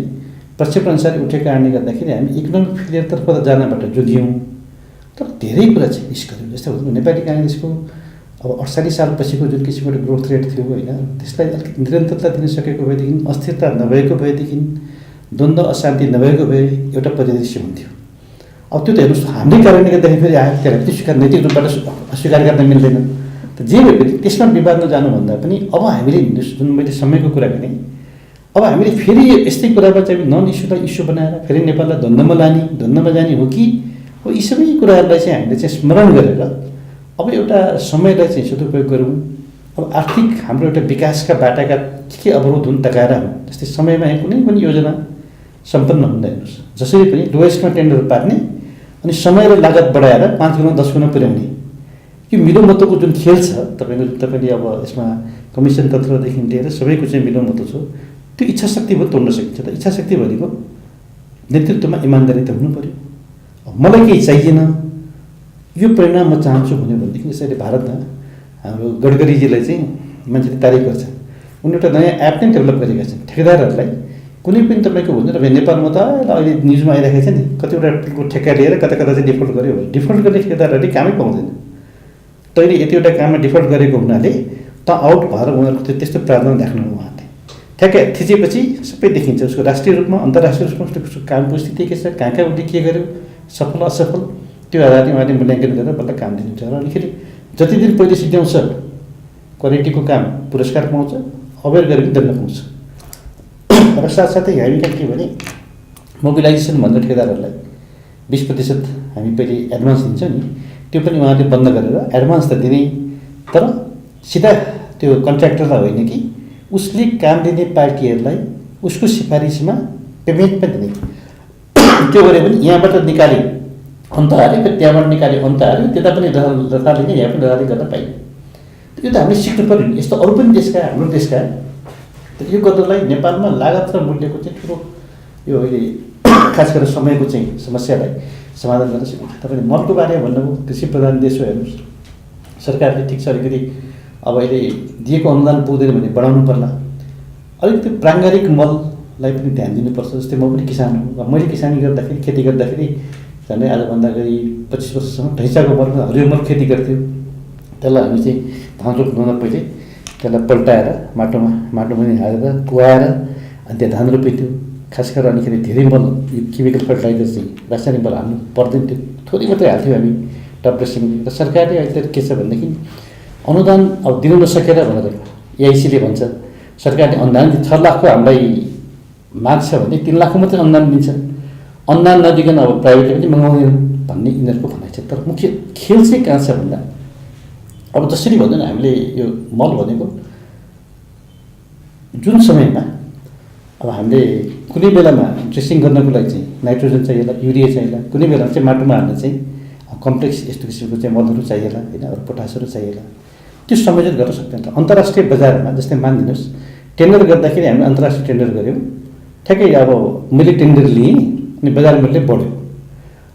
प्रक्षेपण अनुसार उठेको कारणले गर्दाखेरि हामी इकोनोमिक फेलियरतर्फ जानबाट जोगियौँ। तर धेरै कुरा चाहिँ मिस गऱ्यौँ। जस्तै भनौँ नेपाली काङ्ग्रेसको अब 48 सालपछिको जुन किसिमको ग्रोथ रेट थियो होइन, त्यसलाई अलिकति निरन्तरता दिन सकेको भएदेखि, अस्थिरता नभएको भएदेखि, द्वन्द्व अशान्ति नभएको भए एउटा परिदृश्य हुन्थ्यो। अब त्यो त हेर्नुहोस् हाम्रै कारणले गर्दाखेरि फेरि आयो, त्यसलाई पनि स्वीकार नैतिक रूपबाट अस्वीकार गर्न मिल्दैन। त जे भए पनि त्यसमा विवाद नजानुभन्दा पनि अब हामीले जुन मैले समयको कुरा गरेँ अब हामीले फेरि यस्तै कुरामा चाहिँ नन इस्युलाई इस्यु बनाएर फेरि नेपाललाई धन्दामा जाने हो कि हो, यी सबै कुराहरूलाई चाहिँ हामीले चाहिँ स्मरण गरेर अब एउटा समयलाई चाहिँ सदुपयोग गरौँ। अब आर्थिक हाम्रो एउटा विकासका बाटाका के अवरोध हुन् टकाएर हुन्, जस्तै समयमा कुनै पनि योजना सम्पन्न हुँदैन। जसरी पनि लोएस्टमा टेन्डर पार्ने अनि समय र लागत बढाएर 5 गुणा 10 गुणा पुर्याउने, यो मिलोमतोको जुन खेल छ तपाईँले अब यसमा कमिसन तन्त्रदेखि लिएर सबैको चाहिँ मिलोमतो छ, त्यो इच्छा शक्ति पनि तोड्न सकिन्छ। त इच्छा शक्ति भनेको नेतृत्वमा इमान्दारी त हुनु पऱ्यो। मलाई केही चाहिएन, यो परिणाम म चाहन्छु भनेदेखि यसरी भारतमा हाम्रो गडकरीजीलाई चाहिँ मान्छेले तारिफ गर्छ। उनी एउटा नयाँ एप नै डेभलप गरेका छन्। ठेकेदारहरूलाई कुनै पनि तपाईँको हुन्छ तपाईँ नेपालमा त अहिले न्युजमा आइरहेको छ नि, कतिवटा ठेक्का लिएर कता कता चाहिँ डिफल्ट गर्यो, डिफल्ट गर्ने ठेकेदारहरूले कामै पाउँदैन। तैँले यतिवटा काममा डिफल्ट गरेको हुनाले त आउट भएर उनीहरूको त्यस्तो प्रावधान राख्नु उहाँले ठ्याक्कै थिचेपछि सबै देखिन्छ। उसको राष्ट्रिय रूपमा अन्तर्राष्ट्रिय रूपमा उसको कामको स्थिति के छ, कहाँ उसले के गर्यो, सफल असफल, त्यो आधारमा उहाँले मूल्याङ्कन गरेर बल्ल काम दिनुहुन्छ। र अनिखेरि जति दिन पहिले सिद्ध्याउँछ क्वालिटीको काम पुरस्कार पाउँछ, अवेर गरेर दण्ड पाउँछ। र साथसाथै हामी के भने मोबिलाइजेसन भन्दा ठेकेदारहरूलाई 20% हामी पहिले एडभान्स दिन्छौँ नि, त्यो पनि उहाँले बन्द गरेर एडभान्स त दिने, तर सिधा त्यो कन्ट्र्याक्टरलाई होइन कि उसले काम दिने पार्टीहरूलाई उसको सिफारिसमा पेमेन्ट पनि दिने। त्यो गऱ्यो भने यहाँबाट निकाल्यो अन्त हाल्यो, फेरि त्यहाँबाट निकाल्यो अन्त हाल्यो, त्यता पनि रथाले यहाँ पनि रथाले गर्न पाइयो। यो त हामीले सिक्नु पऱ्यो नि। यस्तो अरू पनि देशका हाम्रो देशका यो गर्नलाई नेपालमा लागत र मूल्यको चाहिँ ठुलो यो अहिले खास गरेर समयको चाहिँ समस्यालाई समाधान गर्न सिक्नु। तपाईँले मलको बारेमा भन्नुभयो, कृषि प्रधान देश हो हेर्नुहोस्, सरकारले ठिक छ अलिकति अब अहिले दिएको अनुदान पुग्दैन भने बढाउनु पर्ला। अलिकति प्राङ्गारिक मललाई पनि ध्यान दिनुपर्छ। जस्तै म पनि किसान हो, मैले किसानी गर्दाखेरि खेती गर्दाखेरि झन्डै आजभन्दा अगाडि 25 वर्षसम्म ढैँचाको मलमा हरियो मल खेती गर्थ्यौँ। त्यसलाई हामी चाहिँ धान रोप्नुभन्दा पहिले त्यसलाई पल्टाएर माटो पनि हालेर कुहाएर अनि त्यहाँ धान रोपिन्थ्यो। खास गरेर अनिखेरि धेरै मल केमिकल फर्टिलाइजर चाहिँ रासायनिक मल हाल्नु पर्दैन थियो, थोरै मात्रै हाल्थ्यौँ हामी टप ड्रेसिङ। र सरकारले अहिले के छ भनेदेखि अनुदान अब दिनु नसकेर भनेर एआइसीले भन्छ सरकारले अनुदान 6 लाखको हामीलाई माग छ भने 3 लाखको मात्रै अनुदान दिन्छ, अनुदान नदिकन अब प्राइभेटले पनि मगाउँदैन भन्ने यिनीहरूको भनाइ छ। तर मुख्य खेल चाहिँ कहाँ छ भन्दा अब जसरी भन्दैन हामीले यो मल भनेको जुन समयमा अब हामीले कुनै बेलामा ड्रेसिङ गर्नको लागि चाहिँ नाइट्रोजन चाहिएला, युरिया चाहिएला, कुनै बेलामा चाहिँ माटोमा हाल्न चाहिँ कम्प्लेक्स यस्तो किसिमको चाहिँ मलहरू चाहिएला होइन, अरू पोटासहरू चाहिएला, त्यो संयोजन गर्न सक्दैन। त अन्तर्राष्ट्रिय बजारमा जस्तै मानिदिनुहोस् टेन्डर गर्दाखेरि हामीले अन्तर्राष्ट्रिय टेन्डर गऱ्यौँ, ठ्याक्कै अब मैले टेन्डर लिएँ अनि बजार मूल्य बढ्यो,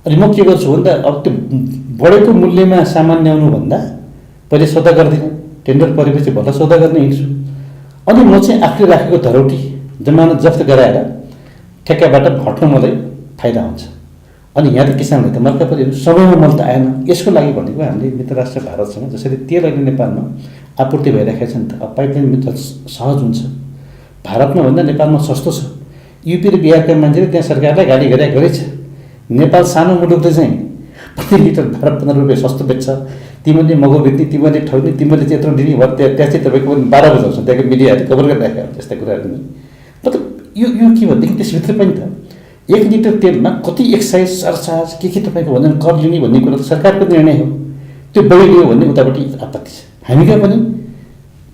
अनि म के गर्छु भन्दा अब त्यो बढेको मूल्यमा सामान ल्याउनु भन्दा पहिले सौदा गर्दिनँ, टेन्डर परेपछि भला सौदा गर्न हिँड्छु। अनि म चाहिँ आफूले राखेको धरौटी जमानत जफ्त गराएर ठेक्काबाट हट्नु मलाई फाइदा हुन्छ। अनि यहाँ त किसानलाई त मर्का पऱ्यो, समयमा मल त आएन। यसको लागि भनेको हामीले मित्र राष्ट्र भारतसँग जसरी तेल अहिले नेपालमा आपूर्ति भइरहेका छन्, त अब पाइपलाइन सहज हुन्छ। भारतमा भन्दा नेपालमा सस्तो छ। युपी र बिहारका मान्छेले त्यहाँ सरकारलाई गाली गरेछ, नेपाल सानो मुलुकले चाहिँ प्रति लिटर 12-15 रुपियाँ सस्तो बेच्छ, तिमीले मगो बेच्ने, तिमीले ठग्ने, तिमीले चाहिँ यत्रो दिने, त्यहाँ चाहिँ तपाईँको 12 बजाउँछ, त्यहाँको मिडियाहरूले कभर गरिराखेका हुन्छ यस्ता कुराहरू नि। मतलब यो के भनेदेखि त्यसभित्र पनि त 1 लिटर तेलमा कति एक्साइज सरचार्ज के तपाईँको भन्दा कर लिने भन्ने कुरा त सरकारको निर्णय हो। त्यो बढी लियो भन्ने उतापट्टि आपत्ति छ। हामी कहाँ पनि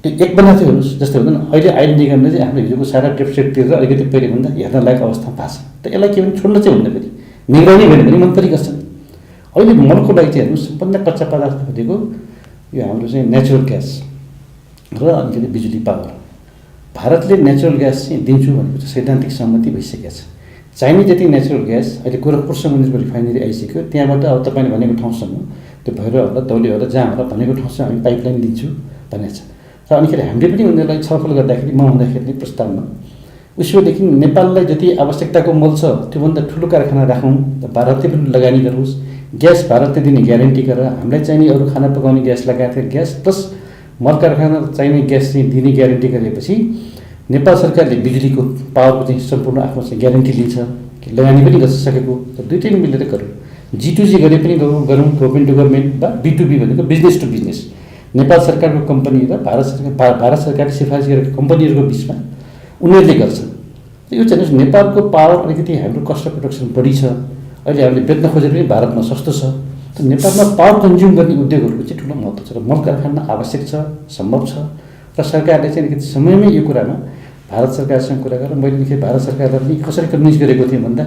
त्यो एक बनाएको थियो हेर्नुहोस्, जस्तै हुँदैन अहिले आइल निगमले चाहिँ हाम्रो हिजोको सारा डेप्सेट तिरेर अलिकति पहिले भन्दा हेर्न लायक अवस्थामा पाएको छ। त यसलाई के भने छोड्न चाहिँ हुँदैन, फेरि निगरानी भयो भने मन पनि गर्छन्। अहिले मलको लागि चाहिँ हेर्नुहोस् सबभन्दा कच्चा पदार्थ भनेको यो हाम्रो चाहिँ नेचुरल ग्यास र अलिकति बिजुली पावर। भारतले नेचुरल ग्यास चाहिँ दिन्छु भनेको चाहिँ सैद्धान्तिक सहमति भइसकेको छ। चाहिने जति नेचुरल ग्यास अहिले गोरखपुरसम्म रिफाइनेरी आइसक्यो, त्यहाँबाट अब तपाईँले भनेको ठाउँसम्म त्यो भैरव होला, दौली होला, जहाँ होला भनेको ठाउँसम्म हामी पाइपलाइन दिन्छु भनेको छ। र अनिखेरि हामीले पनि उनीहरूलाई छलफल गर्दाखेरि म हुँदाखेरि प्रस्तावमा उसोदेखि नेपाललाई जति आवश्यकताको मल छ त्योभन्दा ठुलो कारखाना राखौँ, भारतले पनि लगानी गरोस्, ग्यास भारतले दिने ग्यारेन्टी गरेर हामीलाई चाहिने अरू खाना पकाउने ग्यास लगाएको थियो, ग्यास प्लस मल कारखाना चाहिने ग्यास चाहिँ दिने ग्यारेन्टी गरेपछि नेपाल सरकारले बिजुलीको पावरको चाहिँ सम्पूर्ण आफ्नो चाहिँ ग्यारेन्टी लिन्छ, लगानी पनि गर्न सकेको। दुईटै मिलेर गरौँ, G2G गरे पनि गरौँ, गभर्मेन्ट टु गभर्मेन्ट वा B2B भनेको बिजनेस टु बिजनेस, नेपाल सरकारको कम्पनी र भारत सरकारले सिफारिस गरेको कम्पनीहरूको बिचमा उनीहरूले गर्छन्। यो चाहिँ नेपालको पावर अलिकति हाम्रो कस्ट अफ प्रोडक्सन बढी छ। अहिले हामीले बेच्न खोजेर पनि भारतमा सस्तो छ। त नेपालमा पावर कन्ज्युम गर्ने उद्योगहरूको चाहिँ ठुलो महत्त्व छ र मल कारखाना आवश्यक छ, सम्भव छ र सरकारले चाहिँ अलिकति समयमै यो कुरामा भारत सरकारसँग कुरा गरेर मैले लेखेँ भारत सरकारलाई पनि कसरी कन्भिन्स गरेको थिएँ भन्दा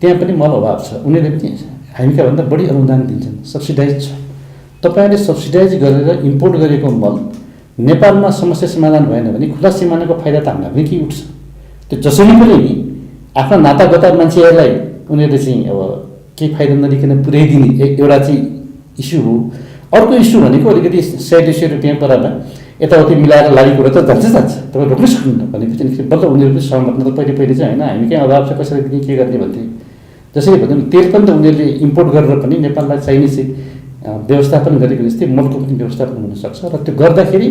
त्यहाँ पनि मल अभाव छ। उनीहरूले पनि हामीका भन्दा बढी अनुदान दिन्छन्, सब्सिडाइज छ। तपाईँले सब्सिडाइज गरेर इम्पोर्ट गरेको मल नेपालमा समस्या समाधान भएन भने खुला सिमानाको फाइदा त हामीलाई पनि के उठ्छ। त्यो जसरी पनि आफ्ना नातागोता मान्छेहरूलाई उनीहरूले चाहिँ अब केही फाइदा नदिकन पुर्याइदिने एउटा चाहिँ इस्यु हो। अर्को इस्यु भनेको अलिकति 100-200 रुपियाँ परामा यताउति मिलाएर लागेको कुरा त जान्छ तपाईँ रोक्नै सक्नुहुन्न भनेपछि बल्ल उनीहरू पनि सहमत न त पहिले चाहिँ होइन हामी कहाँ अभाव छ कसरी दिने के गर्ने भन्थे। जसरी भन्दा तेल पनि त उनीहरूले इम्पोर्ट गरेर पनि नेपाललाई चाहिने चाहिँ व्यवस्थापन गरेको जस्तै मलको पनि व्यवस्थापन हुनसक्छ र त्यो गर्दाखेरि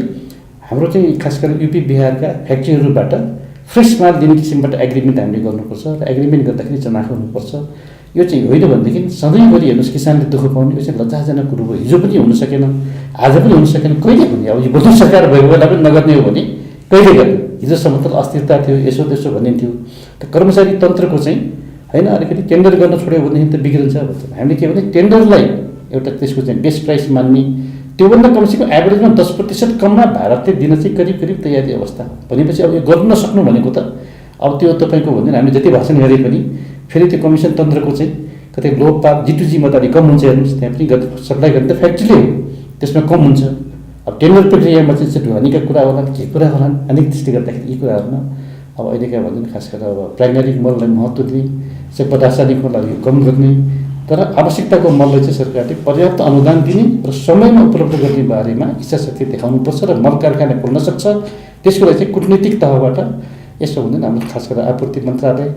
हाम्रो चाहिँ खास गरेर युपी बिहारका फ्याक्ट्रीहरूबाट फ्रेस माल दिने किसिमबाट एग्रिमेन्ट हामीले गर्नुपर्छ र एग्रिमेन्ट गर्दाखेरि चनाखो हुनुपर्छ। यो चाहिँ होइन भनेदेखि सधैँभरि हेर्नुहोस् किसानले दुःख पाउने यो चाहिँ लज्जाजनक कुरो हो। हिजो पनि हुन सकेन, आज पनि हुन सकेन, कहिले हुने अब यो बदल सरकार भएको बेला पनि नगर्ने हो भने कहिले गर्ने। हिजोसम्म त अस्थिरता थियो, यसो त्यसो भन्ने थियो। त कर्मचारी तन्त्रको चाहिँ होइन अलिकति टेन्डर गर्न छोड्यो भनेदेखि त बिग्रन्छ भन्छ। हामीले के भने टेन्डरलाई एउटा त्यसको चाहिँ बेस्ट प्राइस मान्ने, त्योभन्दा कमसेकम एभरेजमा 10% कममा भारतले दिन चाहिँ करिब तयारी अवस्था भनेपछि अब यो गर्नु नसक्नु भनेको त अब त्यो तपाईँको भन्दैन हामीले जति भाषण गरे पनि फेरि त्यो कमिसन तन्त्रको चाहिँ कतै लोकपाल G2Gमा त अलिक कम हुन्छ हेर्नुहोस्। त्यहाँ पनि सप्लाई गर्ने त फ्याक्ट्रीले हो, त्यसमा कम हुन्छ। अब टेन्डर प्रक्रियामा चाहिँ ढुवानीका कुरा होलान् के कुरा होलान् अनेक त्यसले गर्दाखेरि यी कुराहरूमा अब अहिलेका भन्दैन खास गरेर अब प्राइमेरी मललाई महत्त्व दिने चाहिँ रासायनिक मललाई कम गर्ने तर आवश्यकताको मललाई चाहिँ सरकारले पर्याप्त अनुदान दिने र समयमा उपलब्ध गर्ने बारेमा इच्छाशक्ति देखाउनुपर्छ र मल कारखाना खोल्न सक्छ। त्यसको लागि चाहिँ कूटनीतिक तहबाट यसो हुँदैन हाम्रो खास गरेर आपूर्ति मन्त्रालय,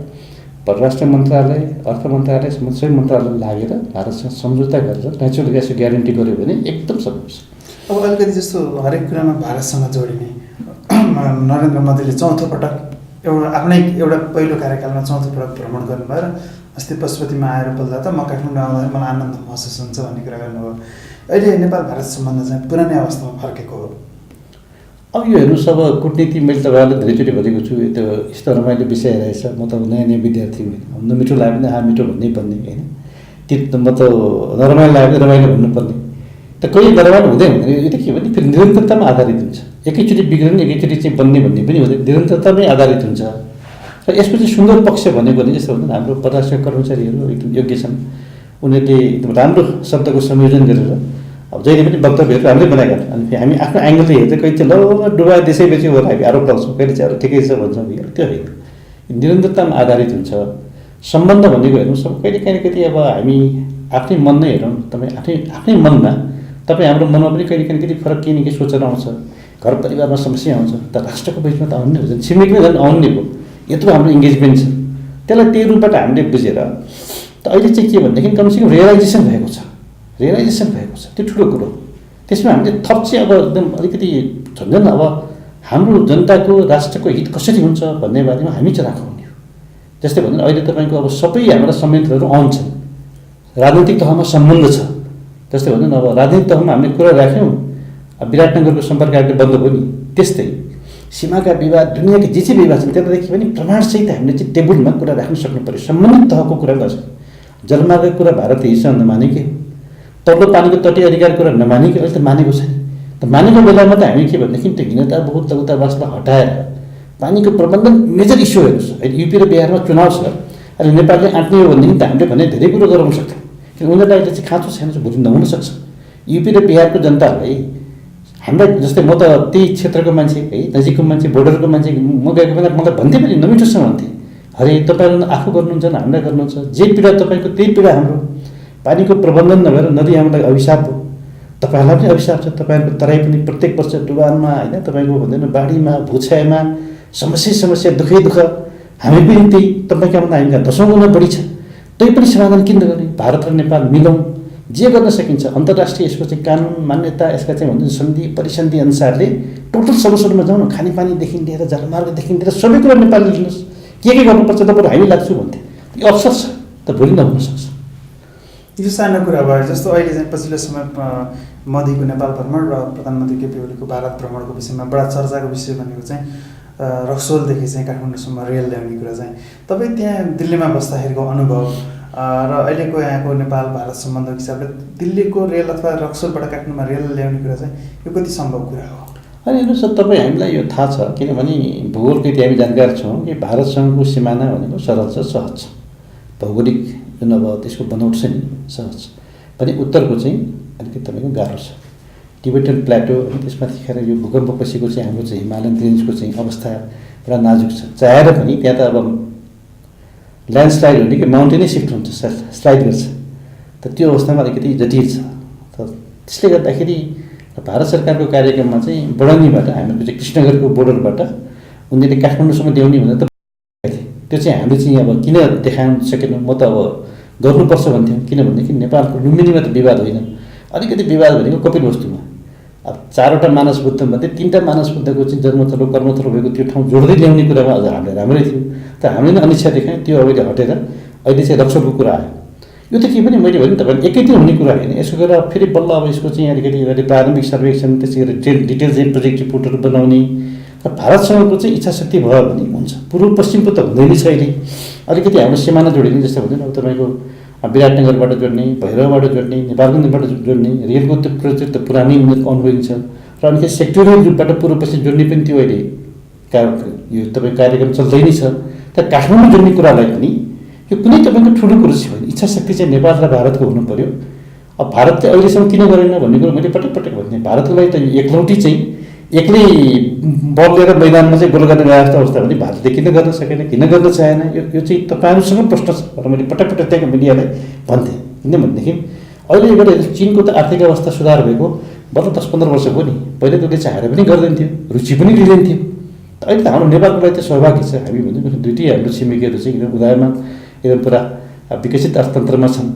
परराष्ट्र मन्त्रालय, अर्थ मन्त्रालय, सबै मन्त्रालय लागेर भारतसँग सम्झौता गरेर नेचुरल ग्यासको ग्यारेन्टी गर्यो भने एकदम सम्भव छ। अब अलिकति जस्तो हरेक कुरामा भारतसँग जोडिने नरेन्द्र मोदीले चौथो पटक एउटा पहिलो कार्यकालमा चौथो पटक भ्रमण गर्नुभयो र अस्ति पशुपतिमा आएर बोल्दा त म काठमाडौँ आउँदाखेरि मलाई आनन्द महसुस हुन्छ भन्ने कुरा गर्नुभयो। अहिले नेपाल भारत सम्बन्ध चाहिँ पुरानै अवस्थामा फर्केको हो। अब यो हेर्नुहोस् अब कूटनीति मैले तपाईँहरूलाई धेरैचोटि भनेको छु त्यो यस्तो रमाइलो विषय रहेछ। म त नयाँ विद्यार्थी हुँ, नमिठो लाग्यो भने मिठो भन्नै पर्ने होइन, त्यो म त नरमाइलो लाग्यो भने रमाइलो भन्नुपर्ने। त कहिले रमाइलो हुँदैन यो त के भने फेरि निरन्तरतामा आधारित हुन्छ। एकैचोटि बिग्रने एकैचोटि चाहिँ बन्ने भन्ने पनि हुँदैन, निरन्तरतामै आधारित हुन्छ। र यसको चाहिँ सुन्दर पक्ष भनेको भने जस्तो भन्दा हाम्रो परराष्ट्र कर्मचारीहरू एकदम योग्य छन्। उनीहरूले एकदम राम्रो शब्दको संयोजन गरेर अब जहिले पनि वक्तव्यहरू राम्रै बनाएका छन्। अनि हामी आफ्नो एङ्गलले हेर्दा कहिले चाहिँ ल डुबा देशैपछि हो हामी आरोप लगाउँछौँ, कहिले चाहिँ अरू ठिकै छ भन्छौँ, त्यो होइन। निरन्तरतामा आधारित हुन्छ सम्बन्ध भनेको हेर्नुहोस्। अब कहिले कहिले अब हामी आफ्नै मन नै हेरौँ, तपाईँ आफ्नै मनमा तपाईँ हाम्रो मनमा पनि कहिले फरक केही न केही सोचेर आउँछ, घर परिवारमा समस्या आउँछ त राष्ट्रको बिचमा त आउनै हुन्छ, छिमेकीमा झन् आउनै हो। यत्रो हाम्रो इङ्गेजमेन्ट छ, त्यसलाई त्यही रूपबाट हामीले बुझेर त अहिले चाहिँ के भनेदेखि कमसेकम रियलाइजेसन भएको छ, त्यो ठुलो कुरो। त्यसमा हामीले थप चाहिँ अब एकदम अलिकति झन् अब हाम्रो जनताको राष्ट्रको हित कसरी हुन्छ भन्ने बारेमा हामी चाहिँ राख्ने हो। जस्तै भन्दा अहिले तपाईँको अब सबै हाम्रा संयन्त्रहरू अन छन्, राजनीतिक तहमा सम्बन्ध छ। जस्तै भन्दा अब राजनीतिक तहमा हामीले कुरा राख्यौँ, अब विराटनगरको सम्पर्क बन्द भयो नि, त्यस्तै सीमाका विवाद दुनियाँका जे विवाद छन् त्यसलाई पनि प्रमाणसहित हामीले चाहिँ टेबलमा कुरा राख्न सक्नु पऱ्यो। सम्बन्धित तहको कुरा गर्छ, जलमार्गको कुरा भारतले हिस्सा नमानेकै हो, तल्लो पानीको तटीय अधिकार कुरा नमानेकै, अहिले त मानेको छैन। त मानेको बेलामा त हामी के भनेदेखि त्यो हिनता बहुत लघुतावासलाई हटाएर पानीको प्रबन्धन मेजर इस्यु हेर्नुहोस्। अहिले युपी र बिहारमा चुनाव छ, अहिले नेपालले आँट्ने हो भनेदेखि त हामीले भने धेरै कुरो गराउन सक्छौँ, किन उनीहरूलाई अहिले चाहिँ खाँचो छैन, भोलि नहुनसक्छ। युपी र बिहारको जनताहरूलाई हामीलाई जस्तै म त त्यही क्षेत्रको मान्छे है, नजिकको मान्छे, बोर्डरको मान्छे, म गएको बेला मलाई भन्थेँ पनि नमिठोसँग भन्थेँ, अरे तपाईँहरू आफू गर्नुहुन्छ हामीलाई गर्नुहुन्छ, जे पीडा तपाईँको त्यही पीडा हाम्रो। पानीको प्रबन्धन नभएर नदी हामीलाई अभिशाप हो, तपाईँहरूलाई पनि अभिशाप छ। तपाईँहरूको तराई पनि प्रत्येक वर्ष डुबानमा होइन, तपाईँको भन्दैन बाढीमा भूक्षयमा समस्या दुःख हामी पनि त्यही तपाईँका भन्दा हामी 10औं गुणा बढी छ। तै पनि समाधान किन गर्ने? भारत र नेपाल मिलौँ, जे गर्न सकिन्छ अन्तर्राष्ट्रिय यसको चाहिँ कानुन मान्यता यसका चाहिँ भन्छ सन्धि परिसन्धि अनुसारले टोटल सल्युसनमा जाउँ न। खानेपानीदेखि लिएर जलमार्गदेखि लिएर सबै कुरा नेपालले लिनुहोस्, के गर्नुपर्छ त बरु हामी लाग्छु भन्थे। यो अवसर छ त भोलि नहुन सक्छ। यो सानो कुरा भयो। जस्तो अहिले चाहिँ पछिल्लो समय मोदीको नेपाल भ्रमण र प्रधानमन्त्री केपी ओलीको भारत भ्रमणको विषयमा बडा चर्चाको विषय भनेको चाहिँ रक्सोलदेखि चाहिँ काठमाडौँसम्म रेल ल्याउने कुरा चाहिँ तपाईँ त्यहाँ दिल्लीमा बस्दाखेरिको अनुभव र अहिलेको यहाँको नेपाल भारत सम्बन्धको हिसाबले दिल्लीको रेल अथवा रक्सोलबाट काठमाडौँमा रेल ल्याउने कुरा चाहिँ यो कति सम्भव कुरा हो? अनि हेर्नुहोस् तपाईँ हामीलाई यो थाहा छ किनभने भूगोलको यति हामी जानकार छौँ कि भारतसँगको सिमाना भनेको सरल छ सहज छ भौगोलिक जुन अब त्यसको बनौट छ नि सहज छ भने उत्तरको चाहिँ अलिकति तपाईँको गाह्रो छ टिबेटन प्लाटो अनि त्यसमाथि खेर यो भूकम्पपछिको चाहिँ हाम्रो चाहिँ हिमालयन रेन्जको चाहिँ अवस्था पुरा नाजुक छ चाहेर पनि त्यहाँ त अब ल्यान्डस्लाइड हुने कि माउन्टेनै सिफ्ट हुन्छ स्लाइड गर्छ त त्यो अवस्थामा अलिकति जटिल छ त त्यसले गर्दाखेरि भारत सरकारको कार्यक्रममा चाहिँ बडनीबाट हाम्रो चाहिँ कृष्णगढको बोर्डरबाट उनीहरूले काठमाडौँसम्म ल्याउने भनेर त त्यो चाहिँ हामीले चाहिँ अब किन देखाउन सकेनौँ म त अब गर्नुपर्छ भन्थ्यौँ किनभनेदेखि नेपालको लुम्बिनीमा त विवाद होइन अलिकति विवाद भनेको कपिलवस्तुमा अब 4वटा मानस बुद्धमध्ये 3टा मानस बुद्धको चाहिँ जन्मथलो कर्मथलो भएको त्यो ठाउँ जोड्दै ल्याउने कुरामा अझ हामीले राम्रै थियो त हामीले नै अनिच्छा देखायौँ त्यो अहिले हटेर अहिले चाहिँ रक्सोलको कुरा आयो यो त के पनि मैले भने तपाईँले एकै दिन हुने कुरा होइन यसो गरेर फेरि बल्ल अब यसको चाहिँ अलिकति प्रारम्भिक सर्वेक्षण त्यसै गरेर डिटेल चाहिँ प्रोजेक्ट रिपोर्टहरू बनाउने र भारतसँगको चाहिँ इच्छा शक्ति भयो भने हुन्छ पूर्व पश्चिमको त हुँदैन छ अहिले अलिकति हाम्रो सिमाना जोडिने जस्तो हुँदैन अब तपाईँको विराटनगरबाट जोड्ने भैरवबाट जोड्ने नेपालगञ्जबाट जोड्ने रेलको त्यो प्रोजेक्ट त पुरानै उनीहरूको अनुभवी छ र अलिकति सेक्टोरियल रूपबाट पूर्व पश्चिम जोड्ने पनि त्यो अहिले यो तपाईँ कार्यक्रम चल्दै नै छ तर काठमाडौँ जोड्ने कुरालाई पनि यो कुनै तपाईँको ठुलो कुरो छैन इच्छा शक्ति चाहिँ नेपाल र भारतको हुनु पर्यो अब भारतले अहिलेसम्म किन गरेन भन्ने कुरो मैले पटक पटक भन्थेँ भारतको लागि त एकलौटी चाहिँ एक्लै बल लिएर मैदानमा चाहिँ गोल गर्ने जस्तो अवस्था भने भारतले किन गर्न सकेन किन गर्न चाहेन यो चाहिँ तपाईँहरूसँग प्रश्न छ र मैले पटक पटक त्यहाँको मिडियालाई भन्थेँ किनभनेदेखि अहिले एउटा चिनको त आर्थिक अवस्था सुधार भएको बल्ल 10-15 वर्ष भयो नि पहिले त उसले चाहेर पनि गर्दैन थियो रुचि पनि लिँदैन थियो अहिले त हाम्रो नेपालको लागि त सौभाग्य छ हामी भन्दा दुइटै हाम्रो छिमेकीहरू चाहिँ एकदम उदायमान एकदम पुरा विकसित अर्थतन्त्रमा छन्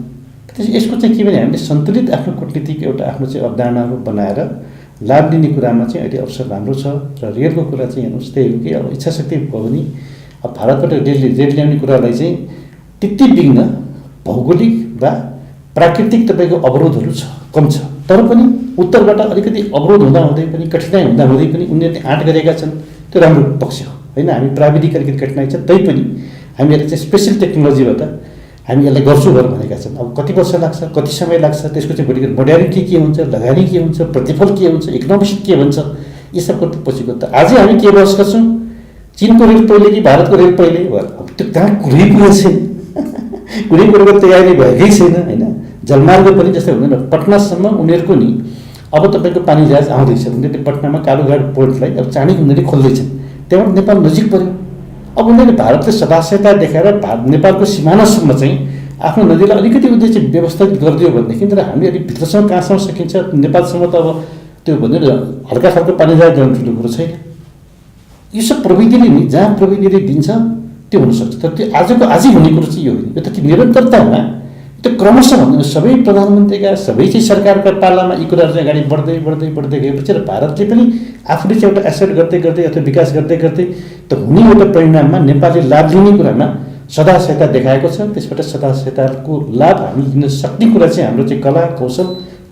यसको चाहिँ के भने हामीले सन्तुलित आफ्नो कूटनीतिक एउटा आफ्नो चाहिँ अवधारणाहरू बनाएर लाभ लिने कुरामा चाहिँ अहिले अवसर राम्रो छ र रेलको कुरा चाहिँ हेर्नुहोस् त्यही हो कि अब इच्छा शक्ति भयो भने अब भारतबाट रेल ल्याउने कुरालाई चाहिँ त्यति बिघ्न भौगोलिक वा प्राकृतिक तपाईँको अवरोधहरू छ कम छ तर पनि उत्तरबाट अलिकति अवरोध हुँदाहुँदै पनि कठिनाइ हुँदाहुँदै पनि उनीहरूले आँट गरेका छन् त्यो राम्रो पक्ष हो होइन हामी प्राविधिक अलिकति कठिनाइ छ तैपनि हामीहरूले चाहिँ स्पेसल टेक्नोलोजीबाट हामी यसलाई गर्छु भनेका छन् अब कति वर्ष लाग्छ कति समय लाग्छ त्यसको चाहिँ भोलिको मोडालिटी के हुन्छ लगानी के हुन्छ प्रतिफल के हुन्छ इकोनोमिक्स के भन्छ यी सबको पछिको त आजै हामी के बहस गर्छौँ चिनको रेल पहिले कि भारतको रेल पहिले अब त्यो कहाँ कुनै कुरो छैन कुनै कुरोको तयारी भएकै छैन होइन जलमार्ग पनि जस्तै हुँदैन पटनासम्म उनीहरूको नि अब तपाईँको पानी जहाज आउँदैछ उनीहरूले पटनामा कालुघाट पोर्टलाई अब चाँडै उनीहरूले खोल्दैछन् त्यहाँबाट नेपाल नजिक पऱ्यो अब उनीहरूले भारतले सदास्यता देखाएर नेपालको सिमानासम्म चाहिँ आफ्नो नदीलाई अलिकति उनीहरूले चाहिँ व्यवस्थित गरिदियो भनेदेखि तर हामी अलिक भित्रसम्म कहाँसम्म सकिन्छ नेपालसम्म त अब त्यो भनेर हल्का खालको पानी जहाज ल्याउनु ठुलो कुरो छैन यो सब प्रविधिले नि जहाँ प्रविधिले दिन्छ त्यो हुनसक्छ तर त्यो आजै हुने कुरो चाहिँ यो होइन यो त निरन्तरतामा त्यो क्रमशः भन्नु सबै प्रधानमन्त्रीका सबै चाहिँ सरकारका पालामा यी कुराहरू चाहिँ अगाडि बढ्दै बढ्दै बढ्दै गएपछि र भारतले पनि आफूले चाहिँ एउटा एसेट गर्दै गर्दै अथवा विकास गर्दै गर्दै त हुने एउटा परिणाममा नेपालले लाभ लिने कुरामा सदासहायता देखाएको छ त्यसबाट सदासहायताको लाभ हामी लिन सक्ने कुरा चाहिँ हाम्रो चाहिँ कला कौशल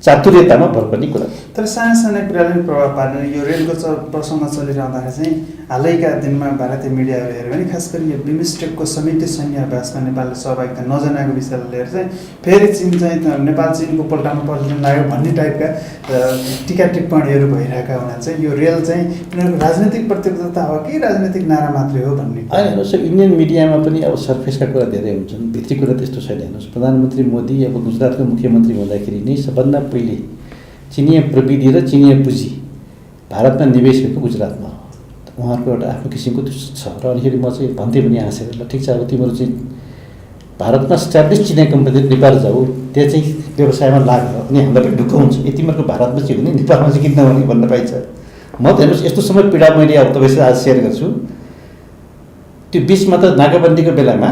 चातुर्यतामा भर पर्ने कुरा तर साना साना कुराले पनि प्रभाव पार्दैन यो रेलको प्रसङ्ग चलिरहँदाखेरि चाहिँ हालैका दिनमा भारतीय मिडियाहरू हेऱ्यो भने खास गरी यो बिमस्टेकको संयुक्त सैन्य अभ्यासमा नेपालले सहभागिता नजनाएको विषयलाई लिएर चाहिँ फेरि चिन चाहिँ नेपाल चिनको पल्टामा पल्टिन लाग्यो भन्ने टाइपका टिका टिप्पणीहरू भइरहेका हुना चाहिँ यो रेल चाहिँ उनीहरूको राजनैतिक प्रतिबद्धता हो कि राजनैतिक नारा मात्रै हो भन्ने हेर्नुहोस् इन्डियन मिडियामा पनि अब सर्फेसका कुरा धेरै हुन्छन् भित्री कुरा त्यस्तो छैन हेर्नुहोस् प्रधानमन्त्री मोदी अब गुजरातको मुख्यमन्त्री हुँदाखेरि नै सबभन्दा पहिले चिनिया प्रविधि र चिनिया पुँजी भारतमा निवेश भएको गुजरातमा हो उहाँहरूको एउटा आफ्नो किसिमको छ र अनिखेरि म चाहिँ भन्थेँ पनि हाँसेर ल ठिक छ अब तिम्रो चाहिँ भारतमा स्ट्याब्लिस चिनिया कम्पनी नेपाल जाऊ त्यहाँ चाहिँ व्यवसायमा लाग अनि हामीलाई पनि ढुक्क हुन्छ ए तिमीहरूको भारतमा चाहिँ हुने नेपालमा चाहिँ किन नहुने भन्न पाइन्छ म त हेर्नुहोस् यस्तो समय पीडा मैले अब तपाईँसँग आज सेयर गर्छु त्यो बिचमा त नाकाबन्दीको बेलामा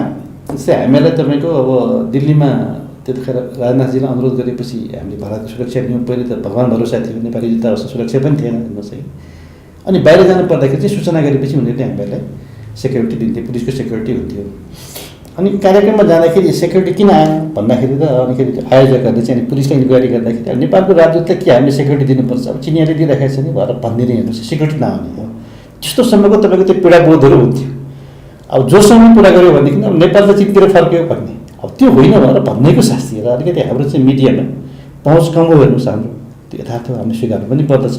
जस्तै हामीलाई तपाईँको अब दिल्लीमा त्यतिखेर राजनाथजीलाई अनुरोध गरेपछि हामीले भारतको सुरक्षा लियौँ पहिले त भगवान् भरोसा थियो नेपाली दूतावासमा सुरक्षा पनि थिएन हेर्नुहोस् है अनि बाहिर जानु पर्दाखेरि चाहिँ सूचना गरेपछि उनीहरूले हामीलाई सेक्युरिटी दिन्थे पुलिसको सेक्युरिटी हुन्थ्यो अनि कार्यक्रममा जाँदाखेरि सेक्युरिटी किन आयो भन्दाखेरि त अनिखेरि आयोजकहरूले चाहिँ पुलिसले इन्क्वायरी गर्दाखेरि नेपालको राजदूतलाई के हामीले सेक्युरिटी दिनुपर्छ अब चिनियाले दिइराखेको छ नि भएर भनिदिने हेर्नुहोस् सेक्युरिटी नआउने हो त्यस्तोसम्मको तपाईँको त्यो पीडाबोधहरू हुन्थ्यो। अब जोसँग पुरा गऱ्यो भनेदेखि अब नेपाल त चिततिर फर्क्यो भन्ने, अब त्यो होइन भनेर भन्नेको शास्ति र अलिकति हाम्रो चाहिँ मिडियामा पहुँच कम हो हेर्नुहोस्। हाम्रो त्यो यथार्थ हामीले स्वीकार्नु पनि पर्दछ